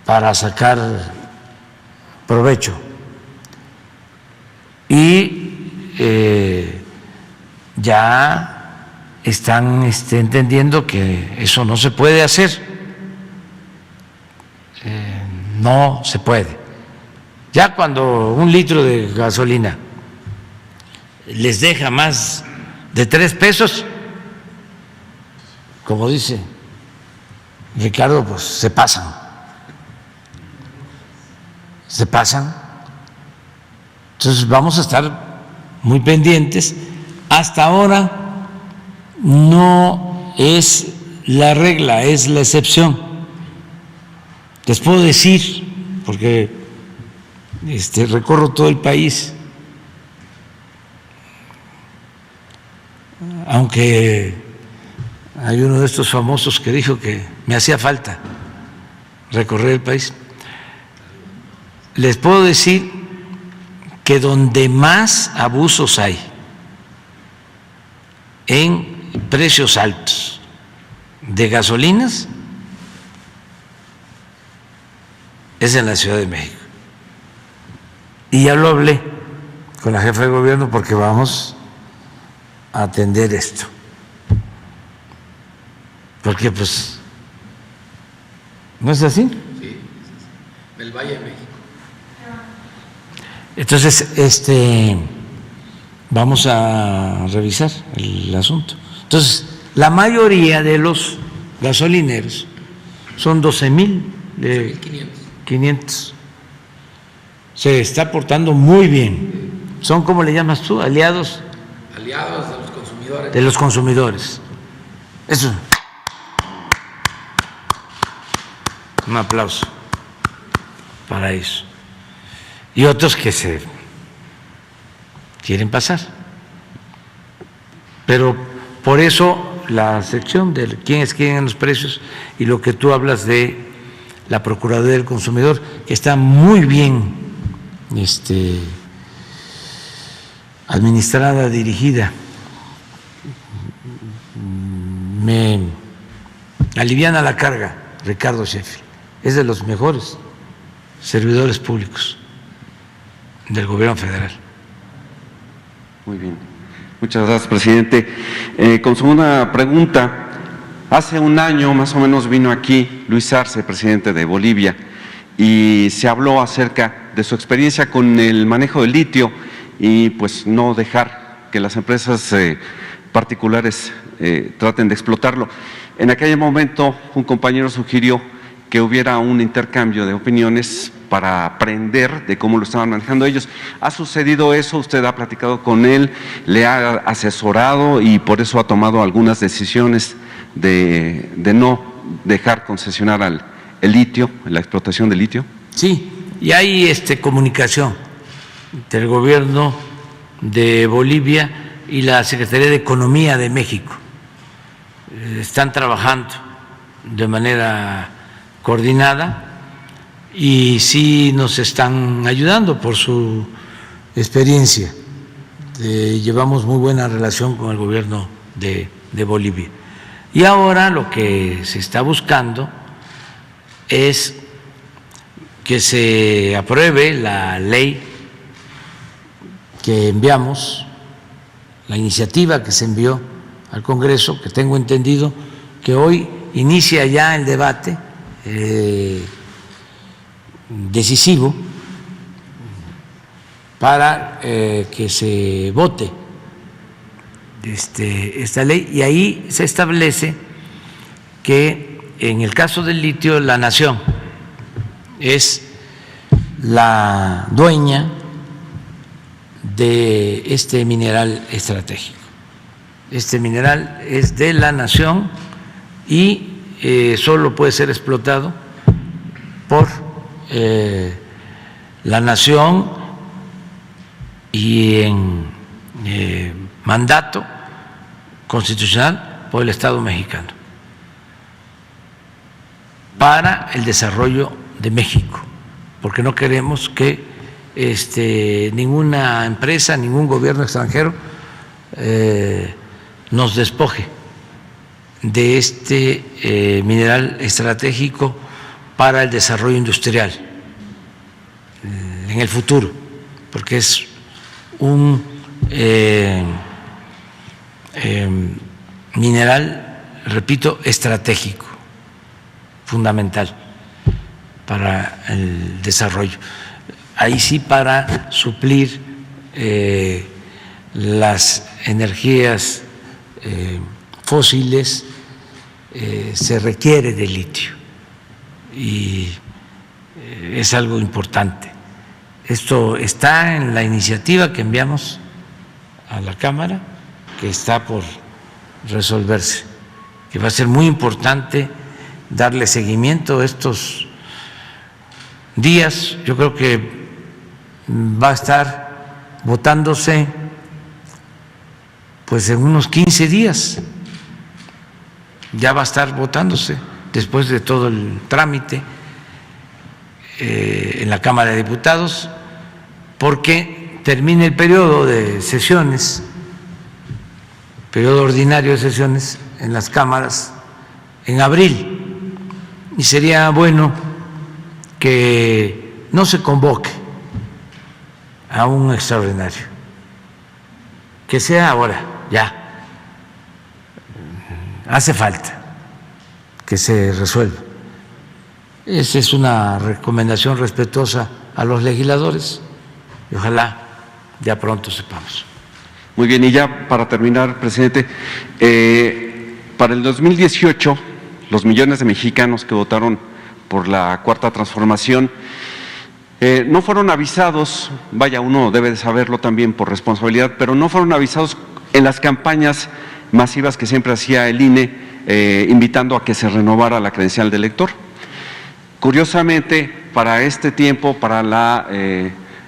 para sacar provecho, y ya están entendiendo que eso no se puede hacer, no se puede. Ya cuando un litro de gasolina les deja más de 3 pesos, como dice Ricardo, pues se pasan. Entonces vamos a estar muy pendientes. Hasta ahora no es la regla, es la excepción. Les puedo decir, porque recorro todo el país, aunque hay uno de estos famosos que dijo que me hacía falta recorrer el país, les puedo decir que donde más abusos hay en precios altos de gasolinas es en la Ciudad de México. Y ya lo hablé con la jefa de gobierno porque vamos a atender esto. Porque pues, ¿no es así? Sí, del Valle de México. Entonces, vamos a revisar el asunto. Entonces, la mayoría de los gasolineros son 12,500. Se está portando muy bien. Son, ¿cómo le llamas tú? Aliados. Aliados de los consumidores. De los consumidores. Eso. Un aplauso para eso. Y otros que se quieren pasar. Pero por eso la sección de quiénes quieren los precios y lo que tú hablas de la Procuraduría del Consumidor, que está muy bien administrada, dirigida. Me aliviana la carga Ricardo Sheffield. Es de los mejores servidores públicos del gobierno federal. Muy bien. Muchas gracias, presidente. Con segunda pregunta, hace un año más o menos vino aquí Luis Arce, presidente de Bolivia, y se habló acerca de su experiencia con el manejo del litio y pues no dejar que las empresas particulares traten de explotarlo. En aquel momento un compañero sugirió que hubiera un intercambio de opiniones para aprender de cómo lo estaban manejando ellos. ¿Ha sucedido eso? ¿Usted ha platicado con él? ¿Le ha asesorado y por eso ha tomado algunas decisiones de no dejar concesionar el litio, la explotación del litio? Sí, y hay comunicación del gobierno de Bolivia y la Secretaría de Economía de México. Están trabajando de manera coordinada y sí nos están ayudando por su experiencia. Llevamos muy buena relación con el gobierno de Bolivia. Y ahora lo que se está buscando es que se apruebe la ley que enviamos, la iniciativa que se envió al Congreso, que tengo entendido que hoy inicia ya el debate decisivo para que se vote esta ley, y ahí se establece que en el caso del litio la nación es la dueña de este mineral estratégico. Este mineral es de la nación y solo puede ser explotado por la nación y en mandato constitucional por el Estado mexicano para el desarrollo de México, porque no queremos que ninguna empresa, ningún gobierno extranjero nos despoje de este mineral estratégico para el desarrollo industrial en el futuro, porque es un mineral, repito, estratégico, fundamental para el desarrollo. Ahí sí, para suplir las energías fósiles se requiere de litio y es algo importante. Esto está en la iniciativa que enviamos a la Cámara, que está por resolverse, que va a ser muy importante darle seguimiento estos días. Yo creo que va a estar votándose pues en unos 15 días ya va a estar votándose después de todo el trámite en la Cámara de Diputados, porque termina el periodo de sesiones, periodo ordinario de sesiones en las cámaras en abril, y sería bueno que no se convoque a un extraordinario, que sea ahora, ya. Hace falta que se resuelva. Esa es una recomendación respetuosa a los legisladores y ojalá ya pronto sepamos. Muy bien, y ya para terminar, presidente, para el 2018, los millones de mexicanos que votaron por la Cuarta Transformación no fueron avisados, vaya, uno debe de saberlo también por responsabilidad, pero no fueron avisados en las campañas masivas que siempre hacía el INE, invitando a que se renovara la credencial de elector. Curiosamente, para este tiempo, para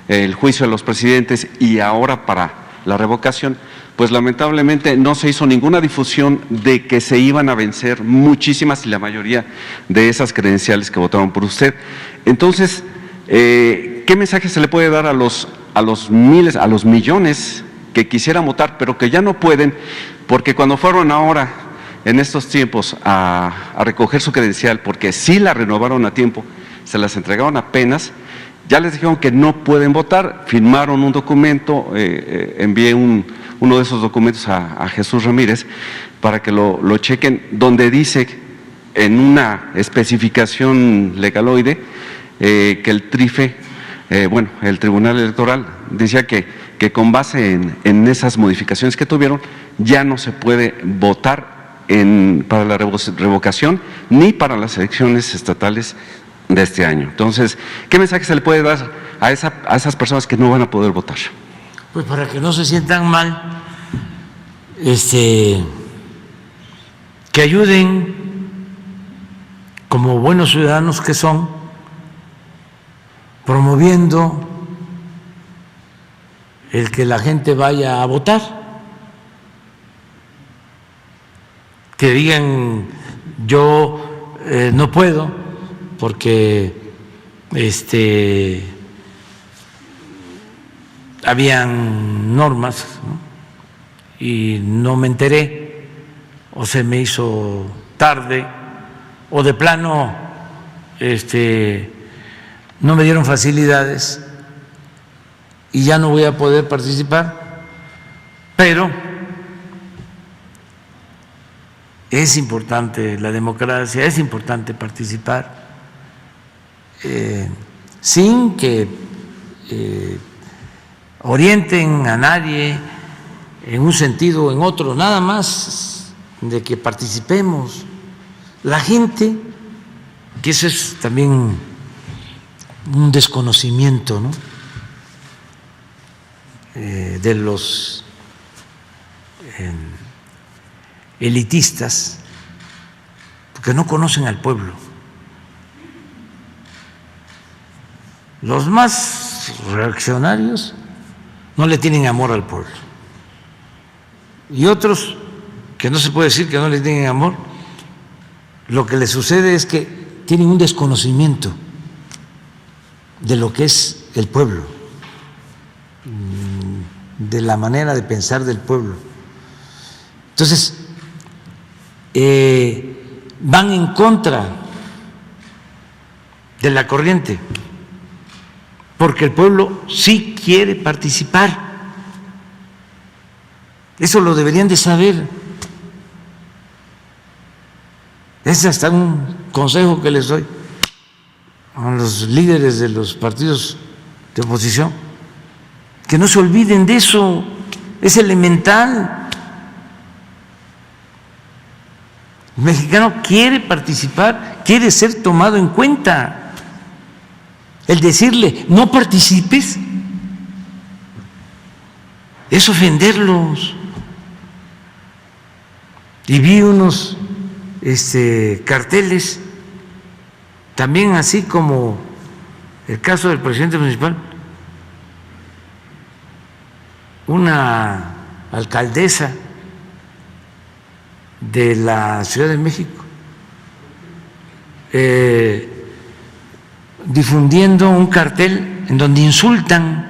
el juicio de los presidentes y ahora para la revocación, pues lamentablemente no se hizo ninguna difusión de que se iban a vencer muchísimas y la mayoría de esas credenciales que votaron por usted. Entonces, ¿qué mensaje se le puede dar a los miles, a los millones que quisieran votar, pero que ya no pueden, porque cuando fueron ahora, en estos tiempos, a recoger su credencial, porque sí la renovaron a tiempo, se las entregaron apenas, ya les dijeron que no pueden votar, firmaron un documento, envié uno de esos documentos a Jesús Ramírez para que lo chequen, donde dice en una especificación legaloide que el TRIFE, el Tribunal Electoral, decía que con base en esas modificaciones que tuvieron, ya no se puede votar para la revocación ni para las elecciones estatales de este año. Entonces, ¿qué mensaje se le puede dar a esas personas que no van a poder votar? Pues para que no se sientan mal, que ayuden como buenos ciudadanos que son, promoviendo el que la gente vaya a votar, que digan yo no puedo porque habían normas, ¿no? Y no me enteré, o se me hizo tarde, o de plano no me dieron facilidades y ya no voy a poder participar, pero es importante la democracia, es importante participar sin que orienten a nadie en un sentido o en otro, nada más de que participemos. La gente, que eso es también un desconocimiento, ¿no? De los elitistas, porque no conocen al pueblo. Los más reaccionarios no le tienen amor al pueblo. Y otros, que no se puede decir que no le tienen amor, lo que les sucede es que tienen un desconocimiento de lo que es el pueblo, de la manera de pensar del pueblo. Entonces, van en contra de la corriente, porque el pueblo sí quiere participar. Eso lo deberían de saber. Es hasta un consejo que les doy a los líderes de los partidos de oposición, que no se olviden de eso, es elemental. El mexicano quiere participar, quiere ser tomado en cuenta. El decirle no participes es ofenderlos. Y vi unos carteles, también así como el caso del presidente municipal, una alcaldesa de la Ciudad de México, difundiendo un cartel en donde insultan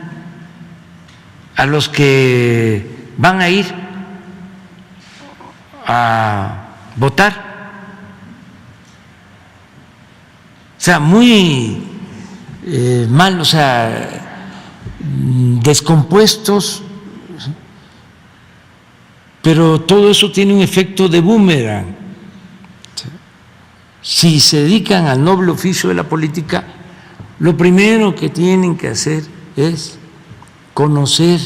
a los que van a ir a votar. O sea, muy mal, o sea, descompuestos, pero todo eso tiene un efecto de boomerang. Si se dedican al noble oficio de la política, lo primero que tienen que hacer es conocer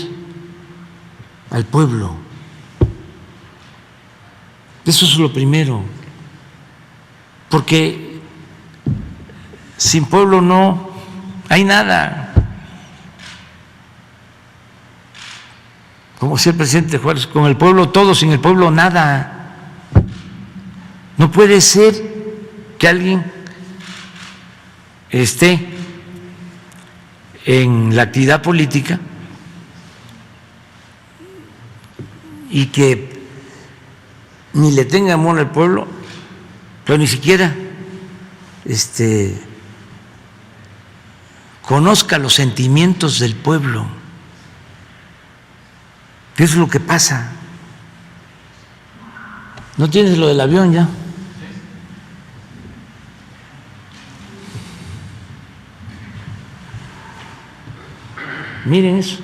al pueblo. Eso es lo primero, porque sin pueblo no hay nada. Como decía el presidente Juárez, con el pueblo todo, sin el pueblo nada. No puede ser que alguien esté en la actividad política y que ni le tenga amor al pueblo, pero ni siquiera conozca los sentimientos del pueblo. ¿Qué es lo que pasa? ¿No tienes lo del avión ya? Miren eso.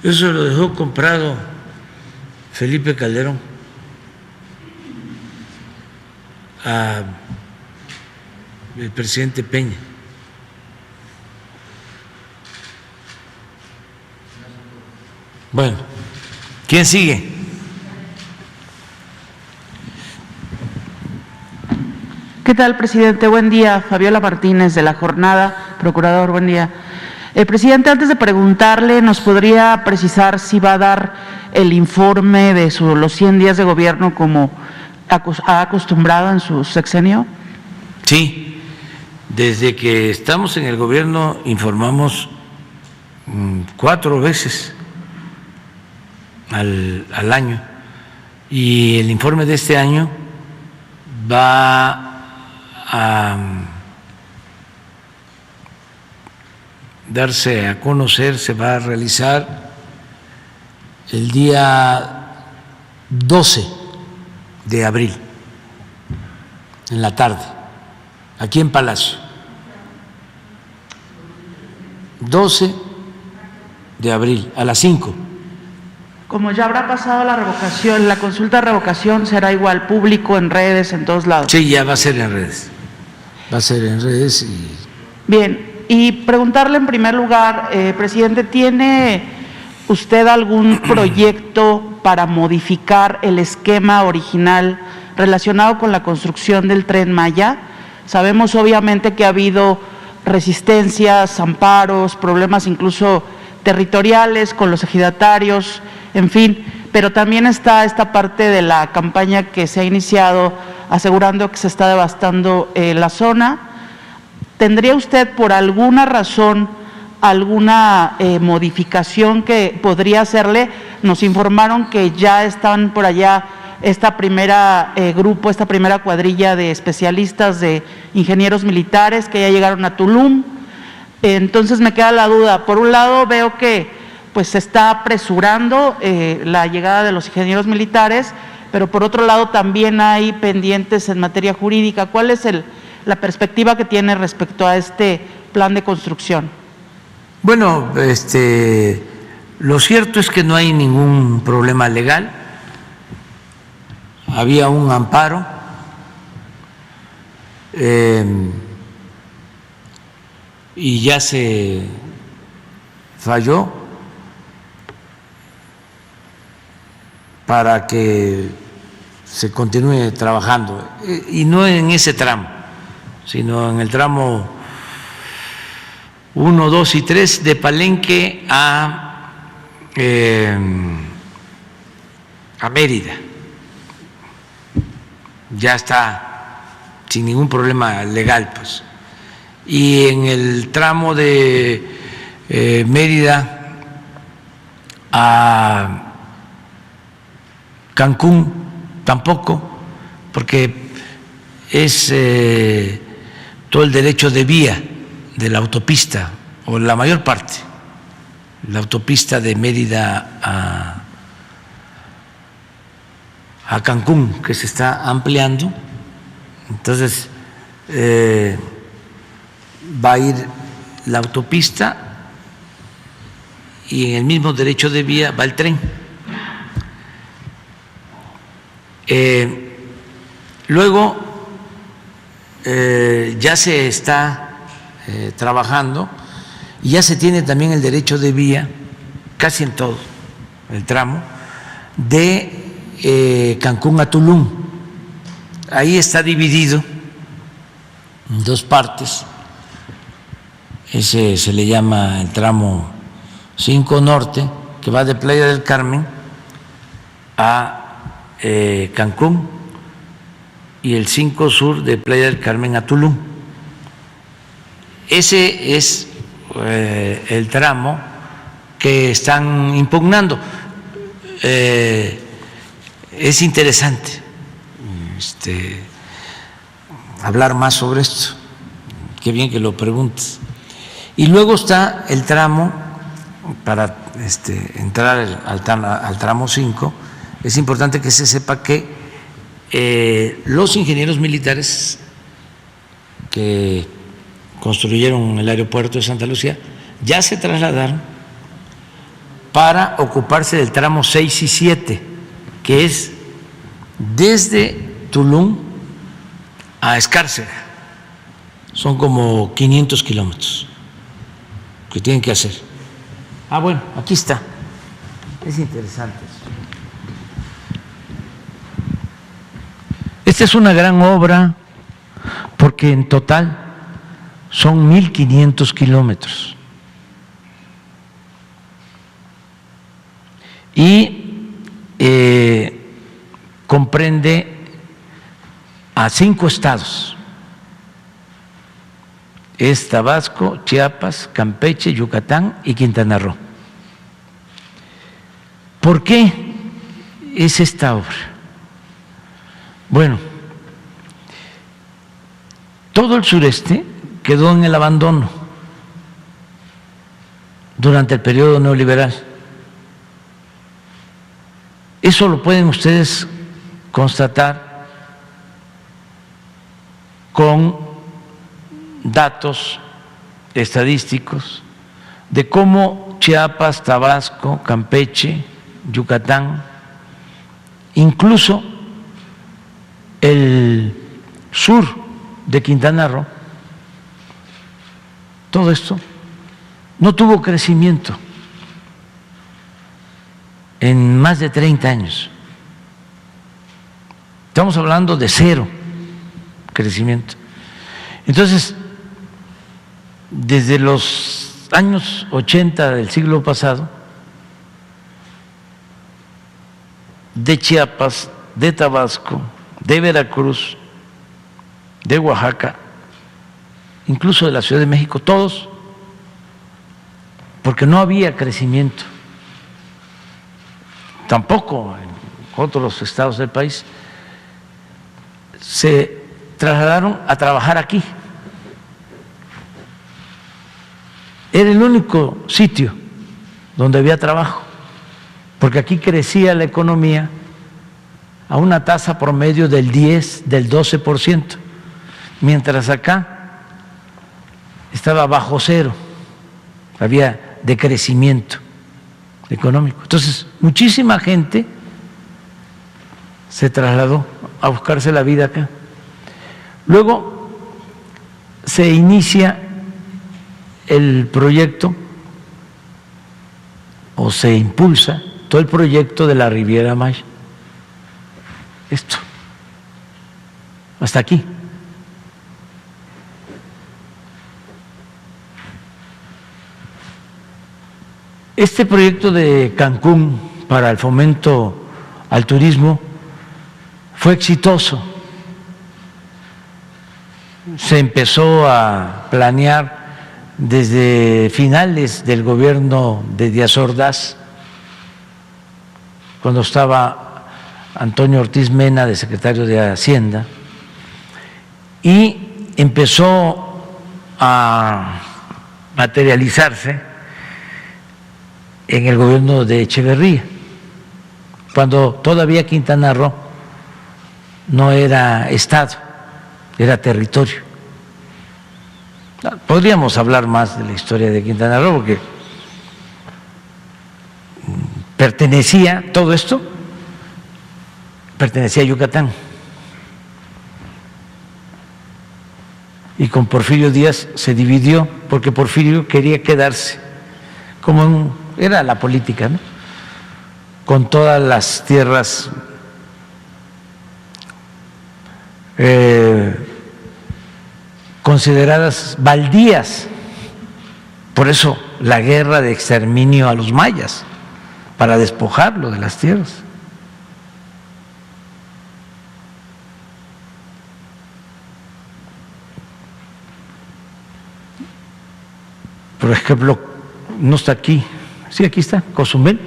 Eso lo dejó comprado Felipe Calderón al presidente Peña. Bueno, ¿quién sigue? ¿Qué tal, presidente? Buen día. Fabiola Martínez, de La Jornada. Procurador, buen día. Presidente, antes de preguntarle, ¿nos podría precisar si va a dar el informe de los 100 días de gobierno como ha acostumbrado en su sexenio? Sí, desde que estamos en el gobierno informamos 4 veces al año, y el informe de este año va a darse a conocer, se va a realizar el día 12 de abril, en la tarde, aquí en Palacio. 12 de abril, a las 5. Como ya habrá pasado la revocación, la consulta de revocación será igual, público, en redes, en todos lados. Sí, ya va a ser en redes. Va a ser en redes y... Bien. Y preguntarle en primer lugar, presidente, ¿tiene usted algún proyecto para modificar el esquema original relacionado con la construcción del Tren Maya? Sabemos obviamente que ha habido resistencias, amparos, problemas incluso territoriales con los ejidatarios, en fin, pero también está esta parte de la campaña que se ha iniciado asegurando que se está devastando la zona. ¿Tendría usted por alguna razón alguna modificación que podría hacerle? Nos informaron que ya están por allá esta primera grupo, esta primera cuadrilla de especialistas, de ingenieros militares que ya llegaron a Tulum. Entonces me queda la duda. Por un lado veo que pues se está apresurando la llegada de los ingenieros militares, pero por otro lado también hay pendientes en materia jurídica. ¿Cuál es la perspectiva que tiene respecto a este plan de construcción? Bueno, Lo cierto es que no hay ningún problema legal. Había un amparo y ya se falló para que se continúe trabajando, y no en ese tramo, sino en el tramo 1, 2 y 3 de Palenque a Mérida. Ya está sin ningún problema legal, pues. Y en el tramo de Mérida a Cancún tampoco, porque es todo el derecho de vía de la autopista, o la mayor parte, la autopista de Mérida a Cancún, que se está ampliando. Entonces va a ir la autopista y en el mismo derecho de vía va el tren. Luego ya se está trabajando y ya se tiene también el derecho de vía casi en todo el tramo de Cancún a Tulum. Ahí está dividido en dos partes. Ese se le llama el tramo 5 Norte, que va de Playa del Carmen a Cancún, y el 5 Sur de Playa del Carmen a Tulum. Ese es el tramo que están impugnando. Es interesante hablar más sobre esto. Qué bien que lo preguntes. Y luego está el tramo, para entrar al tramo 5, es importante que se sepa que los ingenieros militares que construyeron el aeropuerto de Santa Lucía ya se trasladaron para ocuparse del tramo 6 y 7, que es desde Tulum a Escárcega. Son como 500 kilómetros que tienen que hacer. Ah, bueno, aquí está. Es interesante eso. Esta es una gran obra porque en total son 1.500 kilómetros. Y comprende a 5 estados. Es Tabasco, Chiapas, Campeche, Yucatán y Quintana Roo. ¿Por qué es esta obra? Bueno, todo el sureste quedó en el abandono durante el periodo neoliberal. Eso lo pueden ustedes constatar con datos estadísticos de cómo Chiapas, Tabasco, Campeche, Yucatán, incluso el sur de Quintana Roo, todo esto no tuvo crecimiento en más de 30 años. Estamos hablando de 0 crecimiento. Entonces, desde los años 80 del siglo pasado, de Chiapas, de Tabasco, de Veracruz, de Oaxaca, incluso de la Ciudad de México, todos, porque no había crecimiento, tampoco en otros estados del país, se trasladaron a trabajar aquí. Era el único sitio donde había trabajo, porque aquí crecía la economía a una tasa promedio del 10, del 12%, mientras acá estaba bajo 0, había decrecimiento económico. Entonces, muchísima gente se trasladó a buscarse la vida acá. Luego se inicia el proyecto o se impulsa todo el proyecto de la Riviera Maya. Esto, hasta aquí. Este proyecto de Cancún para el fomento al turismo fue exitoso. Se empezó a planear desde finales del gobierno de Díaz Ordaz, cuando estaba Antonio Ortiz Mena de secretario de Hacienda, y empezó a materializarse en el gobierno de Echeverría, cuando todavía Quintana Roo no era estado, era territorio. Podríamos hablar más de la historia de Quintana Roo porque pertenecía, todo esto pertenecía a Yucatán. Y con Porfirio Díaz se dividió porque Porfirio quería quedarse, como era la política, ¿no?, con todas las tierras consideradas baldías. Por eso la guerra de exterminio a los mayas, para despojarlo de las tierras. Por ejemplo, no está aquí, sí, aquí está, Cozumel.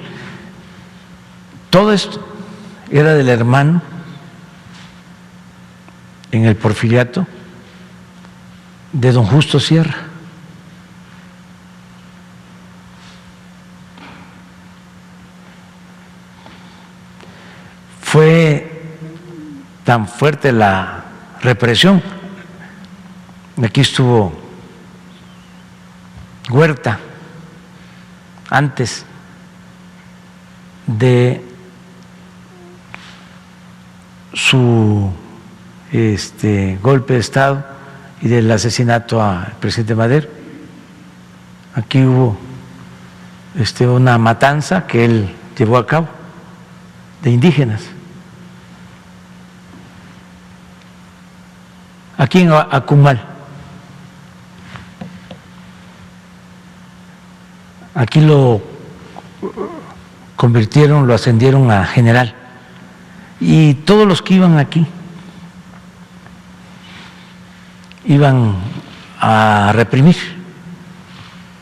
Todo esto era del hermano en el porfiriato de don Justo Sierra. Fue tan fuerte la represión. Aquí estuvo Huerta antes de su golpe de Estado y del asesinato al presidente Madero. Aquí hubo una matanza que él llevó a cabo de indígenas. Aquí en Acumal. Aquí lo convirtieron, lo ascendieron a general. Y todos los que iban aquí iban a reprimir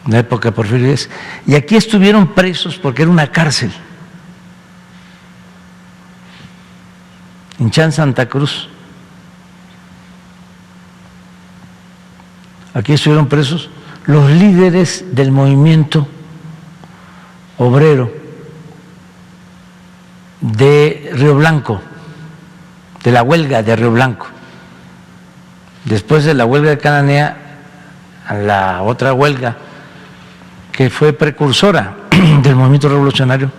en la época de Porfirio Díaz. Y aquí estuvieron presos porque era una cárcel. En Chan, Santa Cruz. Aquí estuvieron presos los líderes del movimiento obrero de Río Blanco, de la huelga de Río Blanco. Después de la huelga de Cananea, a la otra huelga que fue precursora del movimiento revolucionario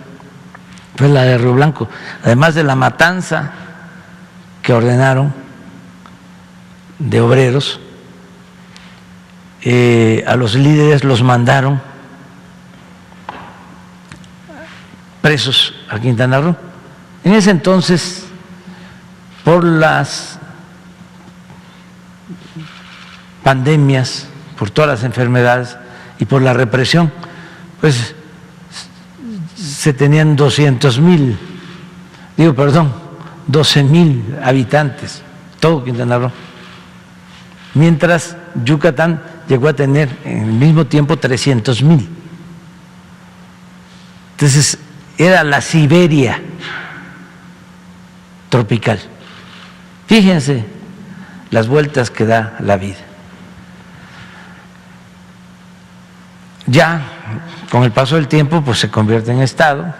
fue la de Río Blanco, además de la matanza que ordenaron de obreros. A los líderes los mandaron presos a Quintana Roo. En ese entonces, por las pandemias, por todas las enfermedades y por la represión, pues se tenían 12,000 habitantes, todo Quintana Roo. Mientras Yucatán llegó a tener en el mismo tiempo 300,000. Entonces era la Siberia tropical. Fíjense las vueltas que da la vida. Ya con el paso del tiempo pues se convierte en estado.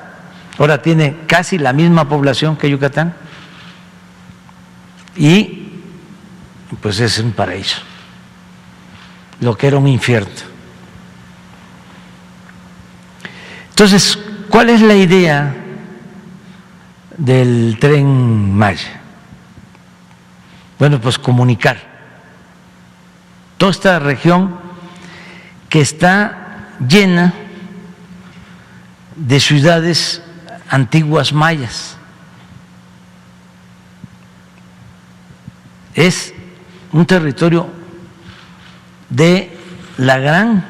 Ahora tiene casi la misma población que Yucatán y pues es un paraíso, lo que era un infierno. Entonces, ¿cuál es la idea del Tren Maya? Bueno, pues comunicar toda esta región que está llena de ciudades antiguas mayas. Es un territorio de la gran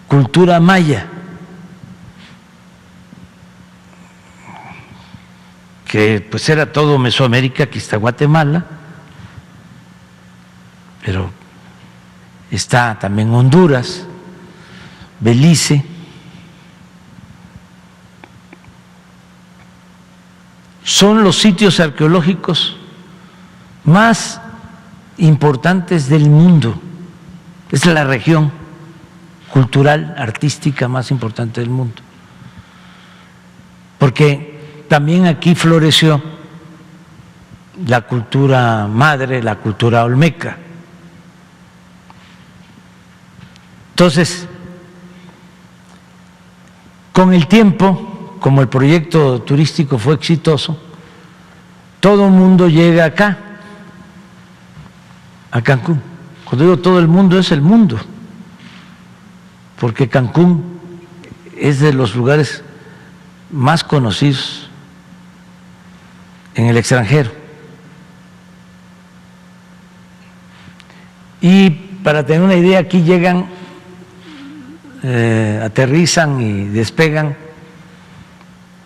cultura maya, que pues era todo Mesoamérica, aquí está Guatemala, pero está también Honduras, Belice. Son los sitios arqueológicos más importantes del mundo. Es la región cultural, artística más importante del mundo. Porque también aquí floreció la cultura madre, la cultura olmeca. Entonces, con el tiempo, como el proyecto turístico fue exitoso, todo el mundo llega acá, a Cancún. Cuando digo todo el mundo, es el mundo, porque Cancún es de los lugares más conocidos en el extranjero. Y para tener una idea, aquí llegan, aterrizan y despegan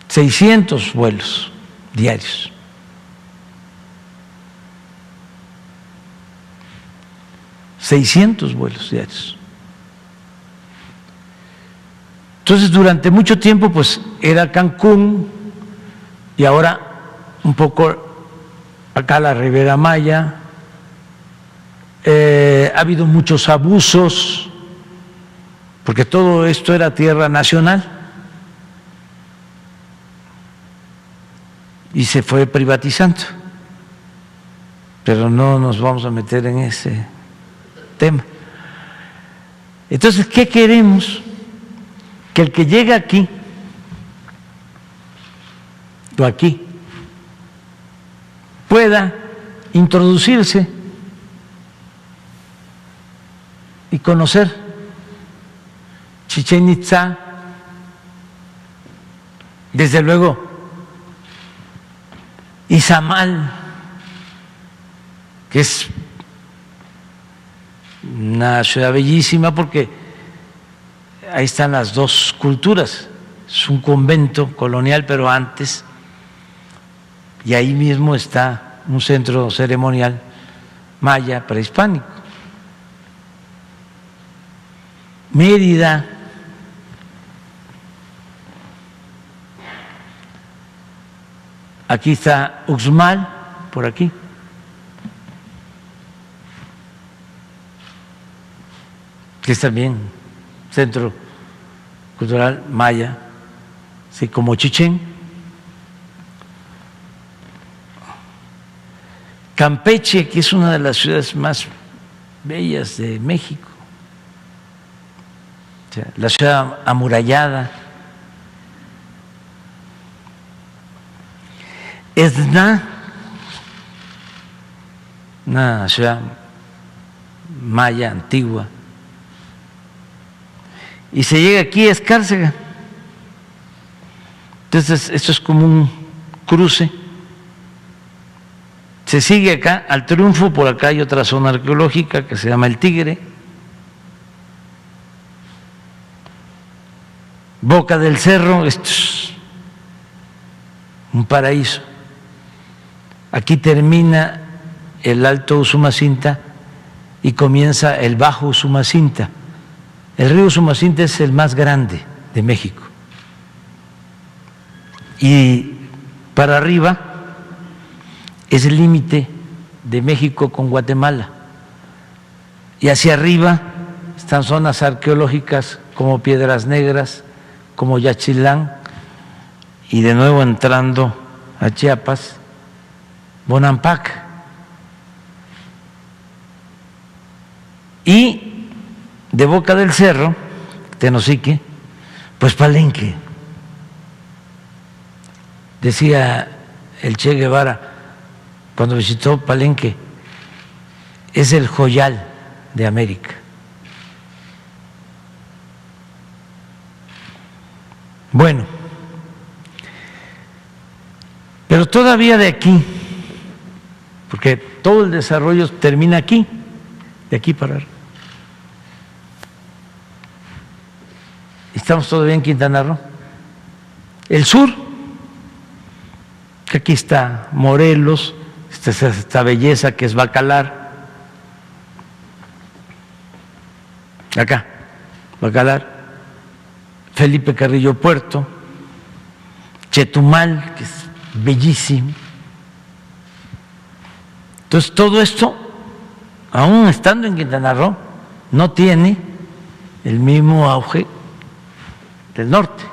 600 vuelos diarios. Vuelos diarios. Entonces, durante mucho tiempo, pues era Cancún, y ahora un poco acá la Riviera Maya. Ha habido muchos abusos, porque todo esto era tierra nacional y se fue privatizando, pero no nos vamos a meter en ese tema. Entonces, ¿qué queremos? Que el que llega aquí o aquí pueda introducirse y conocer Chichén Itzá, desde luego Izamal, que es una ciudad bellísima porque ahí están las dos culturas. Es un convento colonial, pero antes, y ahí mismo está un centro ceremonial maya prehispánico. Mérida, aquí está Uxmal, por aquí. Que es también centro cultural maya, así como Chichén. Campeche, que es una de las ciudades más bellas de México, o sea, la ciudad amurallada. Esna, una ciudad maya antigua. Y se llega aquí a Escárcega. Entonces, esto es como un cruce. Se sigue acá al Triunfo, por acá hay otra zona arqueológica que se llama El Tigre. Boca del Cerro, esto es un paraíso. Aquí termina el Alto Usumacinta y comienza el Bajo Usumacinta. El río Usumacinta es el más grande de México. Y para arriba es el límite de México con Guatemala. Y hacia arriba están zonas arqueológicas como Piedras Negras, como Yaxchilán, y de nuevo entrando a Chiapas, Bonampak. Y de Boca del Cerro, Tenosique, Pues Palenque. Decía el Che Guevara cuando visitó Palenque, es el joyal de América. Bueno, pero todavía de aquí, porque todo el desarrollo termina aquí, de aquí para arriba. Estamos todavía en Quintana Roo. El sur, que aquí está Morelos, esta belleza que es Bacalar, acá, Bacalar, Felipe Carrillo Puerto, Chetumal, que es bellísimo. Entonces todo esto, aún estando en Quintana Roo, no tiene el mismo auge del norte.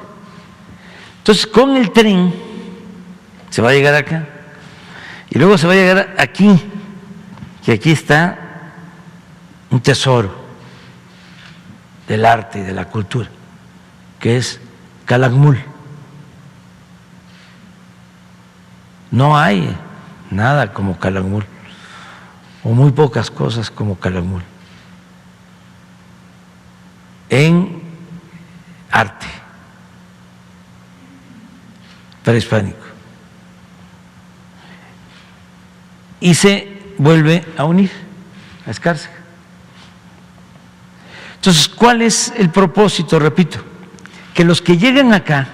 Entonces con el tren se va a llegar acá y luego se va a llegar aquí, que aquí está un tesoro del arte y de la cultura, que es Calakmul. No hay nada como Calakmul, o muy pocas cosas como Calakmul en arte prehispánico. Y se vuelve a unir a Escárcega. Entonces, ¿cuál es el propósito? Repito, que los que lleguen acá,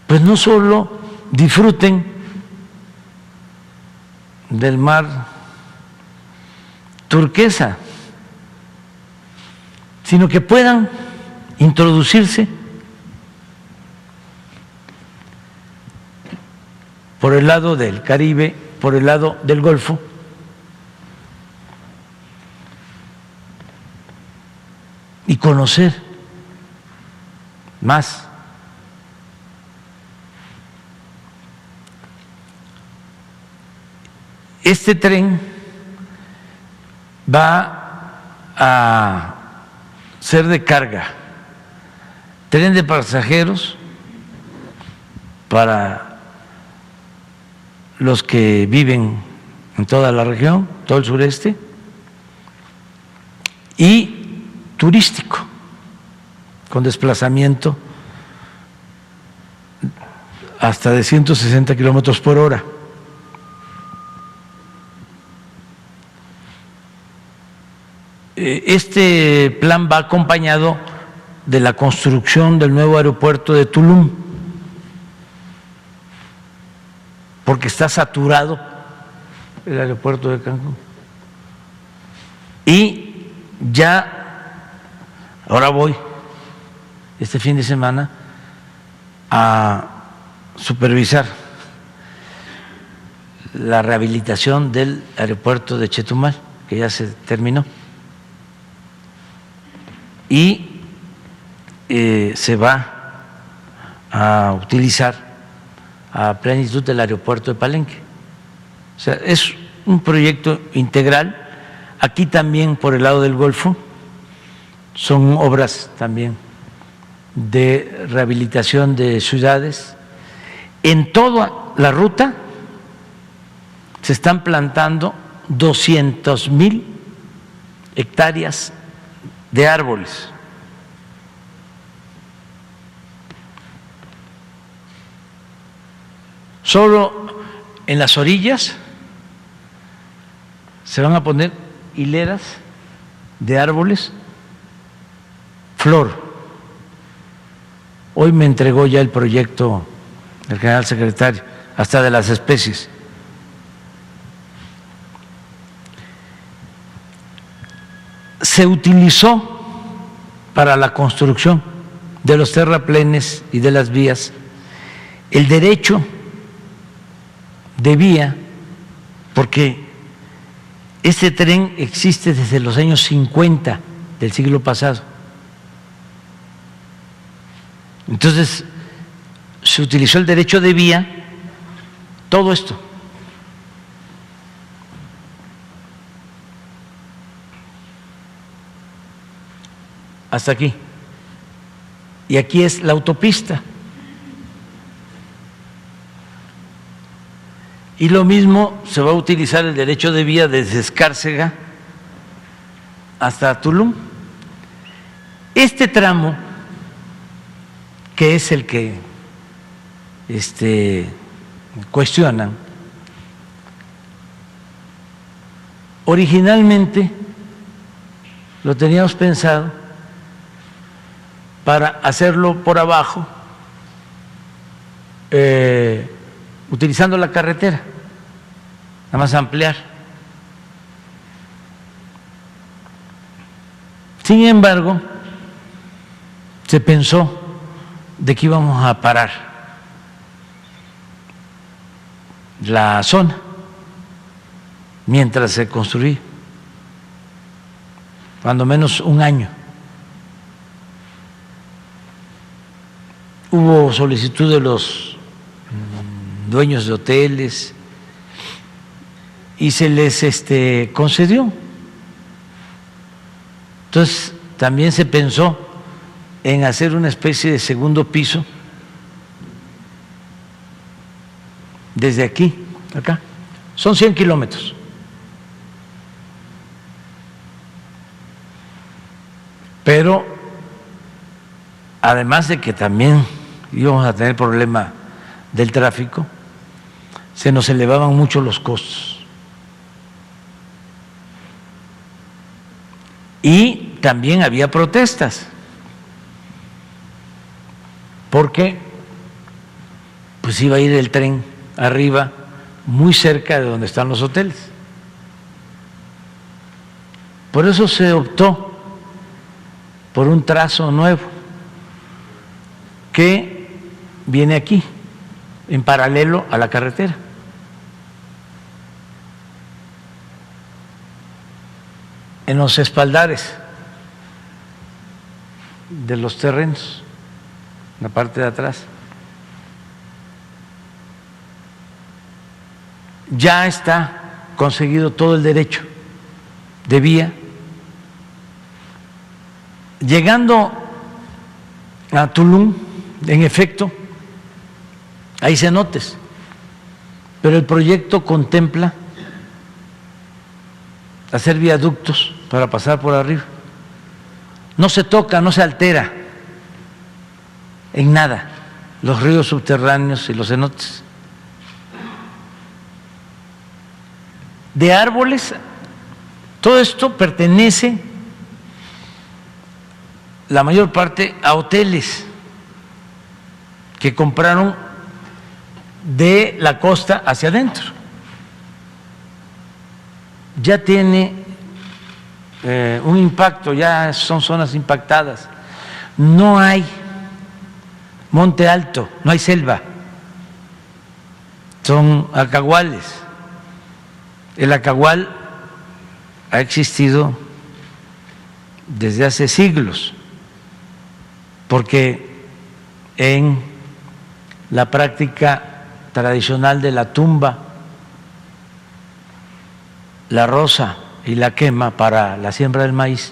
pues no solo disfruten del mar turquesa, sino que puedan introducirse por el lado del Caribe, por el lado del Golfo, y conocer más. Este tren va a ser de carga, tren de pasajeros para los que viven en toda la región, todo el sureste, y turístico, con desplazamiento hasta de 160 kilómetros por hora. Este plan va acompañado de la construcción del nuevo aeropuerto de Tulum, porque está saturado el aeropuerto de Cancún. Y ya, ahora voy este fin de semana a supervisar la rehabilitación del aeropuerto de Chetumal, que ya se terminó. Y se va a utilizar a plenitud del aeropuerto de Palenque. O sea, es un proyecto integral. Aquí también por el lado del Golfo son obras también de rehabilitación de ciudades. En toda la ruta se están plantando 200,000 hectáreas de árboles. Solo en las orillas se van a poner hileras de árboles, flor. Hoy me entregó ya el proyecto el general secretario, hasta de las especies. Se utilizó para la construcción de los terraplenes y de las vías el derecho de vía, porque este tren existe desde los años 50 del siglo pasado. Entonces, se utilizó el derecho de vía, todo esto. hasta aquí. Y aquí es la autopista. Y lo mismo se va a utilizar el derecho de vía desde Escárcega hasta Tulum. Este tramo, que es el que cuestionan, originalmente lo teníamos pensado para hacerlo por abajo, utilizando la carretera, nada más ampliar. Sin embargo, se pensó de que íbamos a parar la zona mientras se construía, cuando menos un año. Hubo solicitud de los dueños de hoteles y se les concedió. Entonces, también se pensó en hacer una especie de segundo piso desde aquí, acá. Son 100 kilómetros. Pero, además de que también íbamos a tener problema del tráfico, se nos elevaban mucho los costos. Y también había protestas, porque pues iba a ir el tren arriba, muy cerca de donde están los hoteles. Por eso se optó por un trazo nuevo que viene aquí, en paralelo a la carretera. En los espaldares de los terrenos, en la parte de atrás. Ya está conseguido todo el derecho de vía. Llegando a Tulum, en efecto, hay cenotes, pero el proyecto contempla hacer viaductos para pasar por arriba. No se toca, no se altera en nada los ríos subterráneos y los cenotes. De árboles, todo esto pertenece la mayor parte a hoteles que compraron de la costa hacia adentro. Ya tiene un impacto, ya son zonas impactadas. No hay monte alto, no hay selva, son acahuales. El acahual ha existido desde hace siglos, porque en la práctica tradicional de la tumba, la roza y la quema para la siembra del maíz,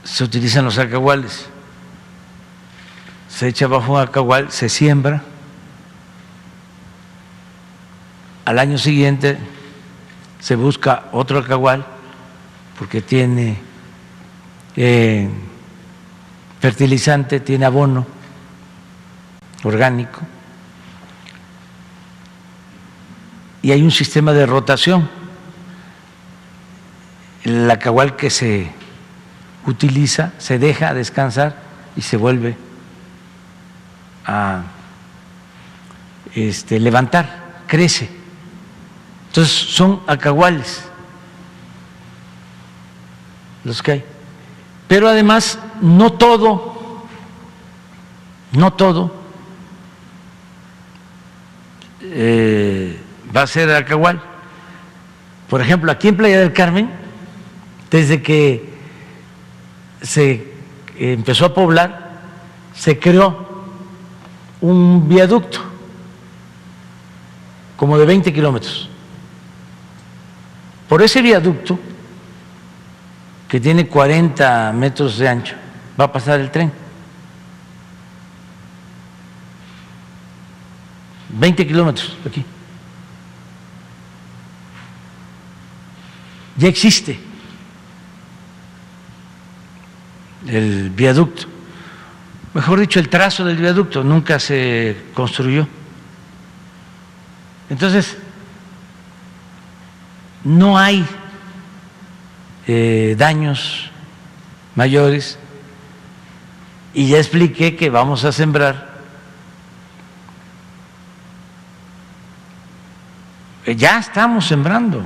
se utilizan los acahuales. Se echa bajo un acahual, se siembra, al año siguiente se busca otro acahual porque tiene fertilizante, tiene abono orgánico, y hay un sistema de rotación. El acahual que se utiliza se deja descansar y se vuelve a levantar, crece. Entonces son acahuales los que hay. Pero además no todo va a ser acahual. Por ejemplo, aquí en Playa del Carmen, desde que se empezó a poblar, se creó un viaducto como de 20 kilómetros. Por ese viaducto que tiene 40 metros de ancho, va a pasar el tren. 20 kilómetros aquí. Ya existe el viaducto, mejor dicho, el trazo del viaducto, nunca se construyó. Entonces, no hay daños mayores y ya expliqué que vamos a sembrar. Ya estamos sembrando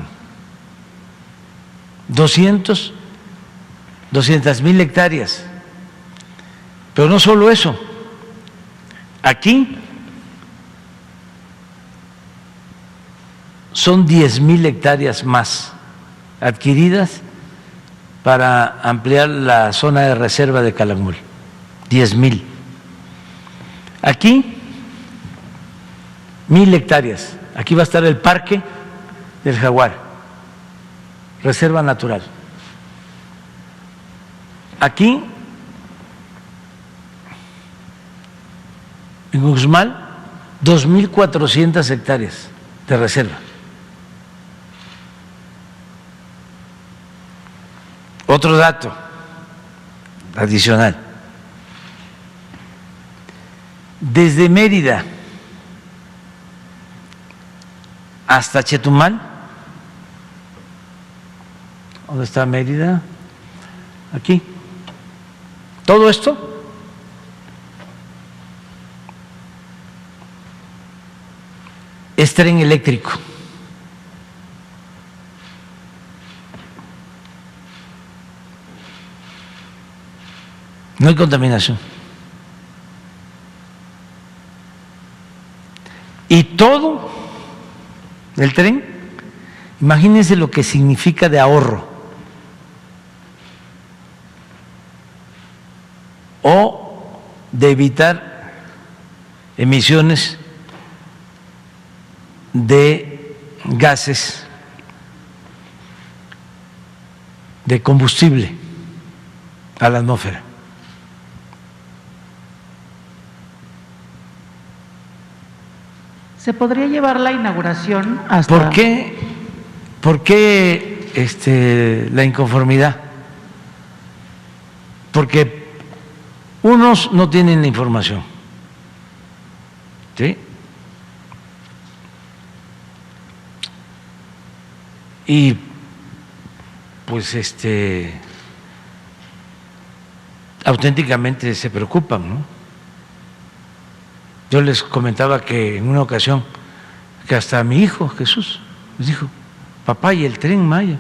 200,000 hectáreas. Pero no solo eso, aquí son 10,000 hectáreas más adquiridas para ampliar la zona de reserva de Calakmul. 10,000. Aquí, 1,000 hectáreas. Aquí va a estar el Parque del Jaguar, reserva natural. Aquí, en Uxmal, 2,400 hectáreas de reserva. Otro dato adicional. Desde Mérida hasta Chetumal, ¿dónde está Mérida? Aquí. Todo esto es tren eléctrico. No hay contaminación. Y todo el tren, imagínense lo que significa de ahorro. O de evitar emisiones de gases de combustible a la atmósfera. ¿Se podría llevar la inauguración hasta...? ¿Por qué la inconformidad? Porque unos no tienen la información, ¿sí? Y pues auténticamente se preocupan, ¿no? Yo les comentaba que en una ocasión, que hasta mi hijo Jesús les dijo: papá, ¿y el Tren Maya?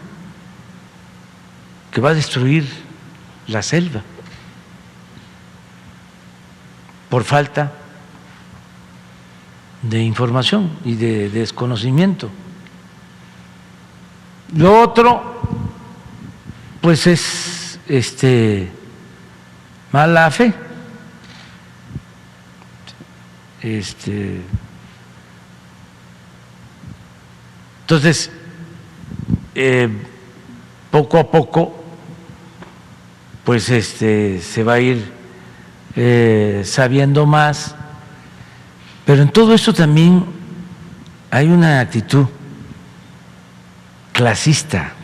Que va a destruir la selva por falta de información y de desconocimiento. Lo otro, pues es mala fe. Entonces, poco a poco, pues se va a ir sabiendo más, pero en todo esto también hay una actitud clasista.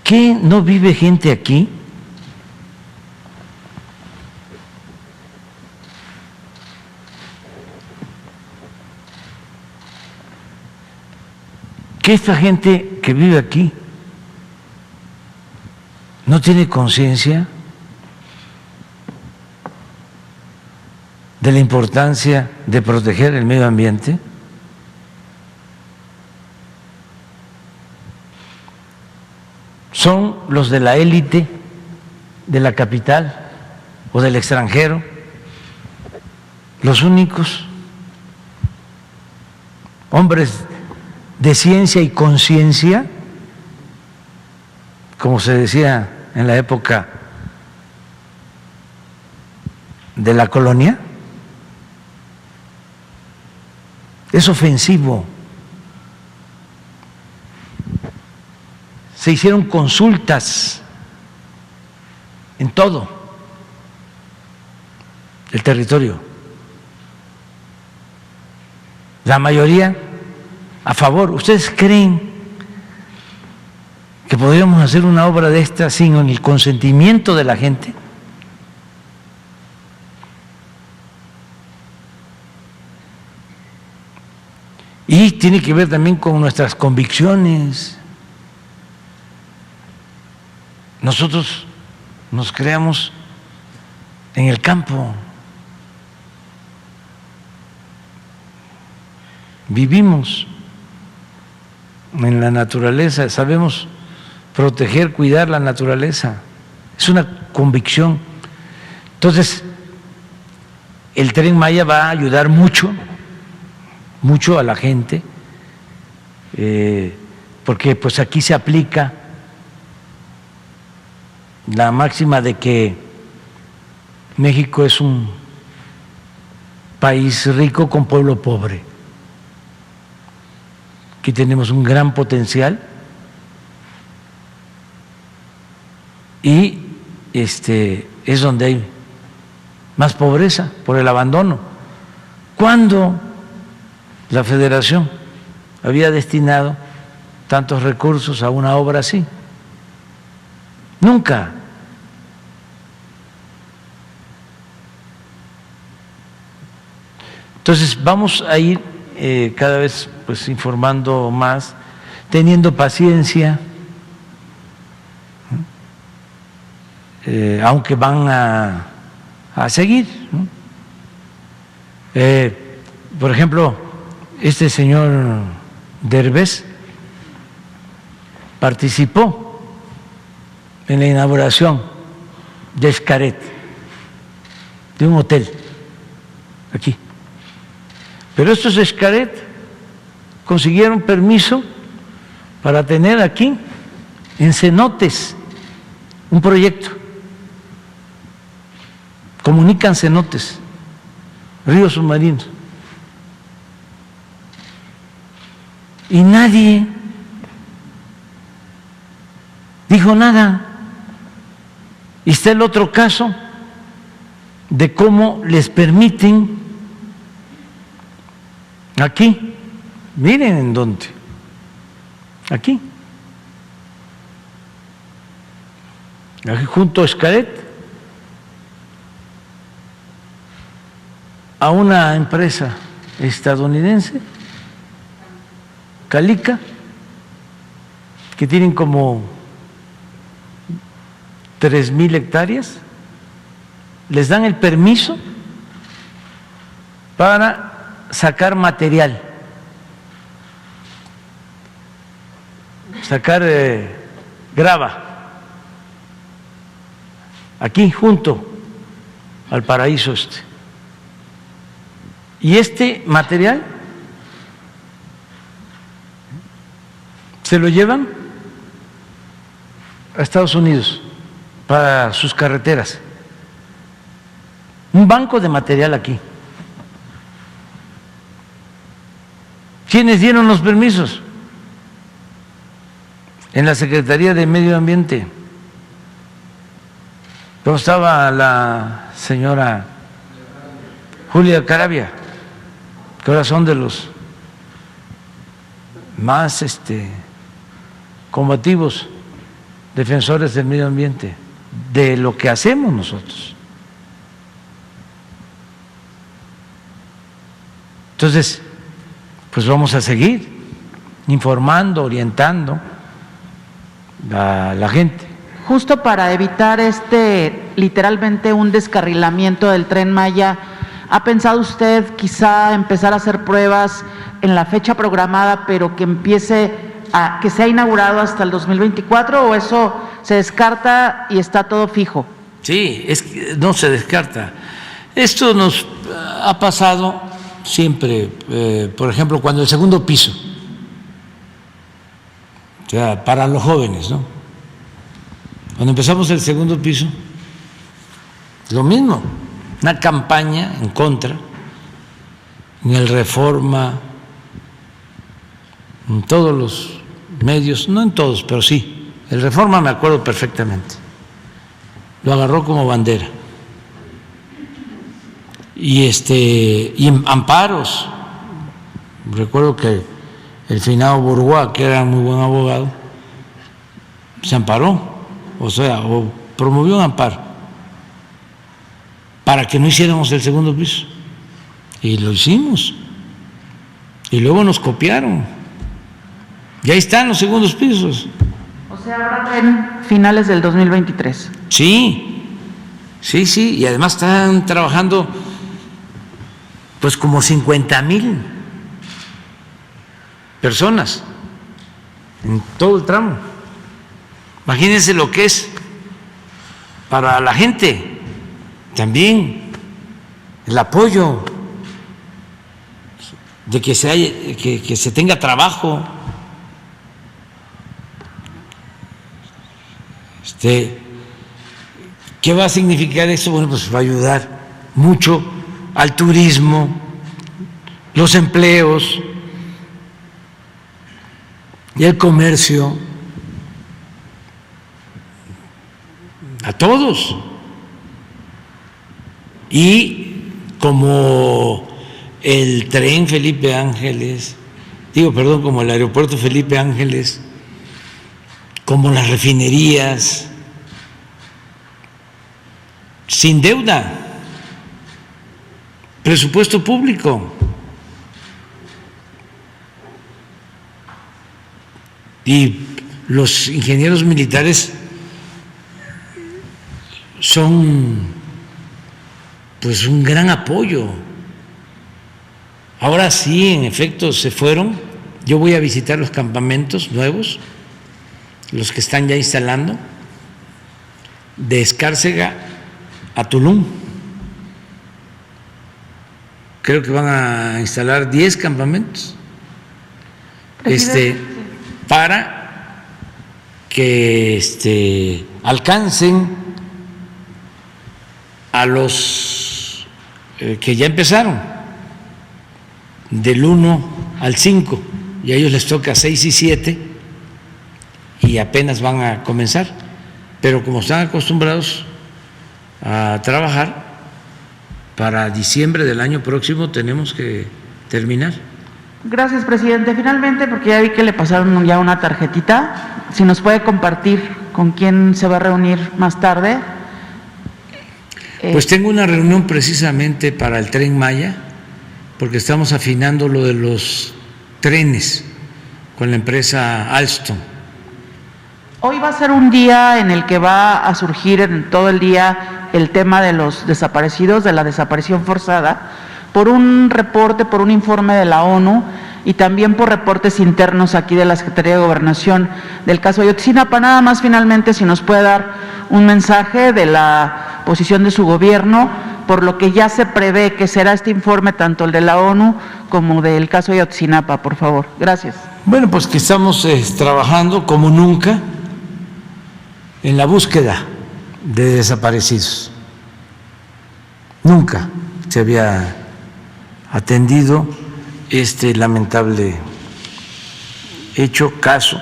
¿Qué no vive gente aquí que esta gente que vive aquí no tiene conciencia de la importancia de proteger el medio ambiente? ¿Son los de la élite de la capital o del extranjero los únicos hombres de ciencia y conciencia, como se decía en la época de la colonia? Es ofensivo se hicieron consultas en todo el territorio. La mayoría a favor. ¿Ustedes creen que podríamos hacer una obra de esta sin el consentimiento de la gente? Y tiene que ver también con nuestras convicciones. Nosotros nos creamos en el campo, vivimos en la naturaleza, sabemos proteger, cuidar la naturaleza, es una convicción. Entonces, el Tren Maya va a ayudar mucho a la gente, porque pues aquí se aplica la máxima de que México es un país rico con pueblo pobre. Aquí tenemos un gran potencial y es donde hay más pobreza por el abandono. ¿Cuándo la Federación había destinado tantos recursos a una obra así? Nunca. Entonces vamos a ir cada vez pues informando más, teniendo paciencia, aunque van a seguir, ¿no? Por ejemplo, este señor Derbez participó en la inauguración de Xcaret, de un hotel aquí. Pero estos Xcaret consiguieron permiso para tener aquí en cenotes un proyecto. Comunican cenotes, ríos submarinos. Y nadie dijo nada. Y está el otro caso de cómo les permiten aquí, miren en dónde, aquí junto a Xcaret, a una empresa estadounidense, Calica, que tienen como 3,000 hectáreas, les dan el permiso para sacar material, sacar grava, aquí junto al paraíso este. Y este material se lo llevan a Estados Unidos para sus carreteras. Un banco de material aquí. ¿Quiénes dieron los permisos? En la Secretaría de Medio Ambiente. ¿Cómo estaba la señora Julia Caravia? Que ahora son de los más combativos defensores del medio ambiente, de lo que hacemos nosotros. Entonces, pues vamos a seguir informando, orientando a la gente. Justo para evitar literalmente un descarrilamiento del Tren Maya, ¿ha pensado usted quizá empezar a hacer pruebas en la fecha programada, pero que que sea inaugurado hasta el 2024, o eso se descarta y está todo fijo? Sí, no se descarta. Esto nos ha pasado siempre, por ejemplo, cuando el segundo piso, o sea, para los jóvenes, ¿no? Cuando empezamos el segundo piso, lo mismo, una campaña en contra, en el Reforma, en todos los medios, no en todos, pero sí, El Reforma me acuerdo perfectamente. Lo agarró como bandera. Y amparos. Recuerdo que el finado Burgoa, que era muy buen abogado, se amparó, o sea, o promovió un amparo para que no hiciéramos el segundo piso. Y lo hicimos. Y luego nos copiaron. Y ahí están los segundos pisos. O sea, ahora en finales del 2023. Sí, y además están trabajando pues como 50,000 personas en todo el tramo. Imagínense lo que es para la gente también el apoyo de que se tenga trabajo. ¿Qué va a significar eso? Bueno, pues va a ayudar mucho al turismo, los empleos y el comercio, a todos. Y como el tren Felipe Ángeles, como el aeropuerto Felipe Ángeles, como las refinerías, sin deuda, presupuesto público. Y los ingenieros militares son pues un gran apoyo. Ahora sí, en efecto, se fueron. Yo voy a visitar los campamentos nuevos, los que están ya instalando, de Escárcega a Tulum. Creo que van a instalar 10 campamentos para que alcancen a los que ya empezaron, del 1 al 5, y a ellos les toca 6 y 7 y apenas van a comenzar, pero como están acostumbrados a trabajar, para diciembre del año próximo tenemos que terminar. Gracias, presidente. Finalmente, porque ya vi que le pasaron ya una tarjetita, si nos puede compartir con quién se va a reunir más tarde. Pues tengo una reunión precisamente para el Tren Maya, porque estamos afinando lo de los trenes con la empresa Alstom. Hoy va a ser un día en el que va a surgir en todo el día el tema de los desaparecidos, de la desaparición forzada, por un reporte, por un informe de la ONU y también por reportes internos aquí de la Secretaría de Gobernación del caso Ayotzinapa. Nada más, finalmente, si nos puede dar un mensaje de la posición de su gobierno, por lo que ya se prevé que será este informe, tanto el de la ONU como del caso Ayotzinapa, por favor. Gracias. Bueno, pues que estamos trabajando como nunca en la búsqueda de desaparecidos. Nunca se había atendido este lamentable caso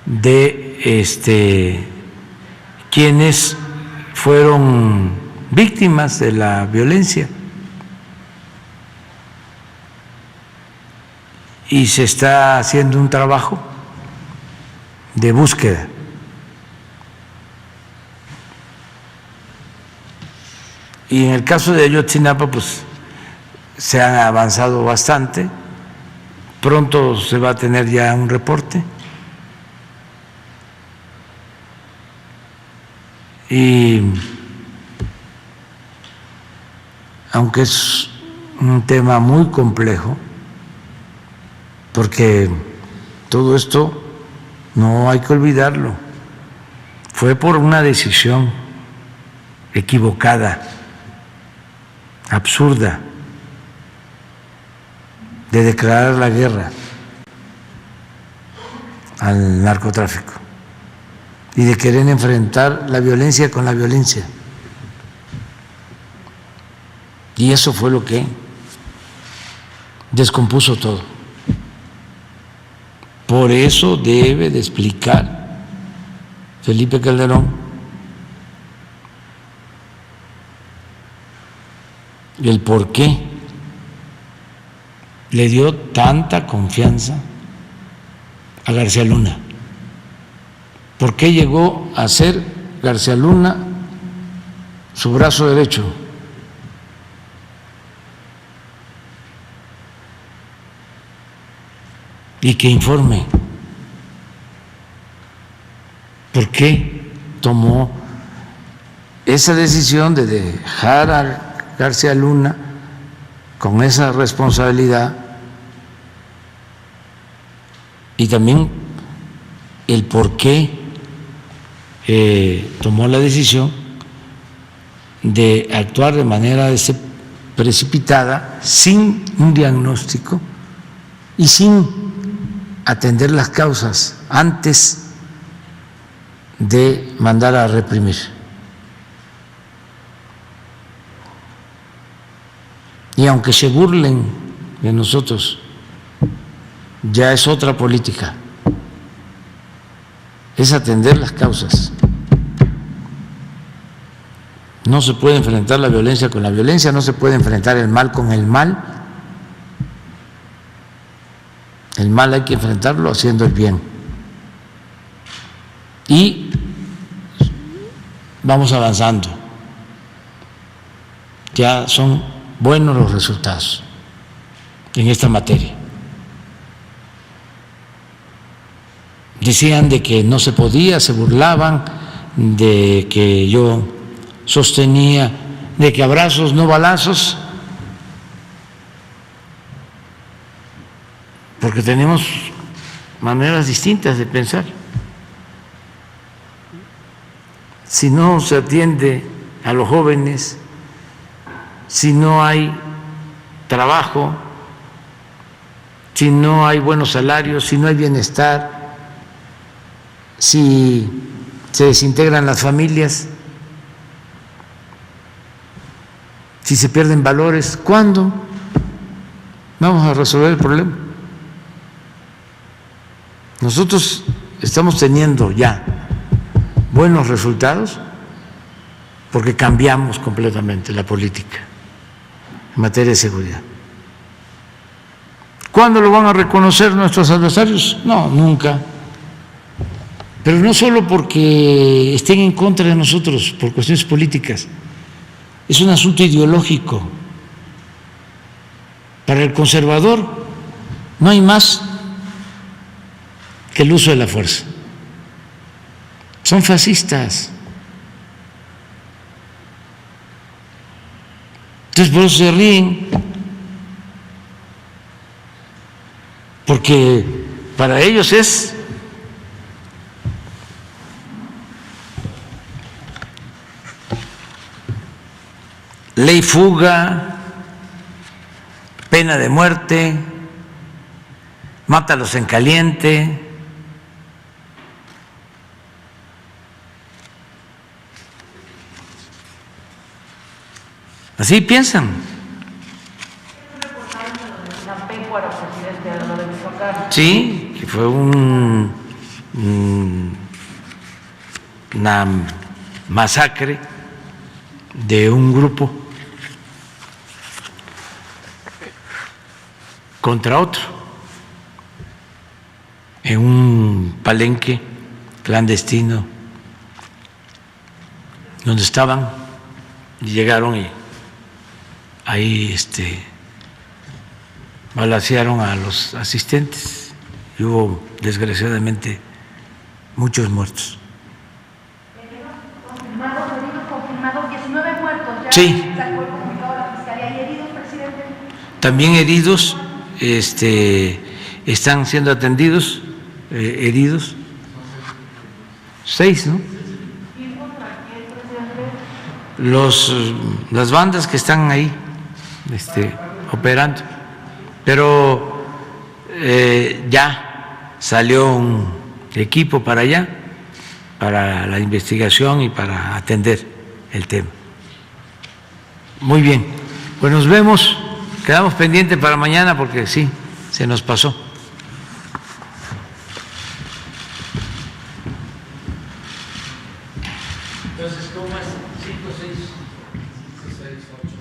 de quienes fueron víctimas de la violencia, y se está haciendo un trabajo de búsqueda. Y en el caso de Ayotzinapa, pues se ha avanzado bastante. Pronto se va a tener ya un reporte. Y aunque es un tema muy complejo, porque todo esto no hay que olvidarlo, fue por una decisión equivocada, absurda, de declarar la guerra al narcotráfico y de querer enfrentar la violencia con la violencia. Y eso fue lo que descompuso todo. Por eso debe de explicar Felipe Calderón, el por qué le dio tanta confianza a García Luna, por qué llegó a ser García Luna su brazo derecho. Y que informe por qué tomó esa decisión de dejar a García Luna con esa responsabilidad, y también el por qué tomó la decisión de actuar de manera precipitada, sin un diagnóstico y sin atender las causas antes de mandar a reprimir. Y aunque se burlen de nosotros, ya es otra política, es atender las causas. No se puede enfrentar la violencia con la violencia, no se puede enfrentar el mal con el mal. El mal hay que enfrentarlo haciendo el bien. Y vamos avanzando. Ya son buenos los resultados en esta materia. Decían de que no se podía, se burlaban de que yo sostenía de que abrazos no balazos, porque tenemos maneras distintas de pensar. Si no se atiende a los jóvenes, si no hay trabajo, si no hay buenos salarios, si no hay bienestar, si se desintegran las familias, si se pierden valores, ¿cuándo vamos a resolver el problema? Nosotros estamos teniendo ya buenos resultados porque cambiamos completamente la política en materia de seguridad. ¿Cuándo lo van a reconocer nuestros adversarios? No, nunca. Pero no solo porque estén en contra de nosotros por cuestiones políticas, es un asunto ideológico. Para el conservador no hay más que el uso de la fuerza. Son fascistas. Entonces por eso se ríen, porque para ellos es ley fuga, pena de muerte, mátalos en caliente. Así piensan. Sí, que fue una masacre de un grupo contra otro en un palenque clandestino donde estaban y llegaron y ahí balacearon a los asistentes y hubo desgraciadamente muchos muertos. Confirmado 19 muertos. Ya sí. Sacó el comunicado de la Fiscalía. ¿Y heridos, presidente? También heridos, están siendo atendidos, heridos, 6, ¿no? Las bandas que están ahí operando, pero ya salió un equipo para allá, para la investigación y para atender el tema. Muy bien, pues nos vemos, quedamos pendientes para mañana porque sí, se nos pasó. Entonces, ¿cómo es? 5, 6, 6, 8.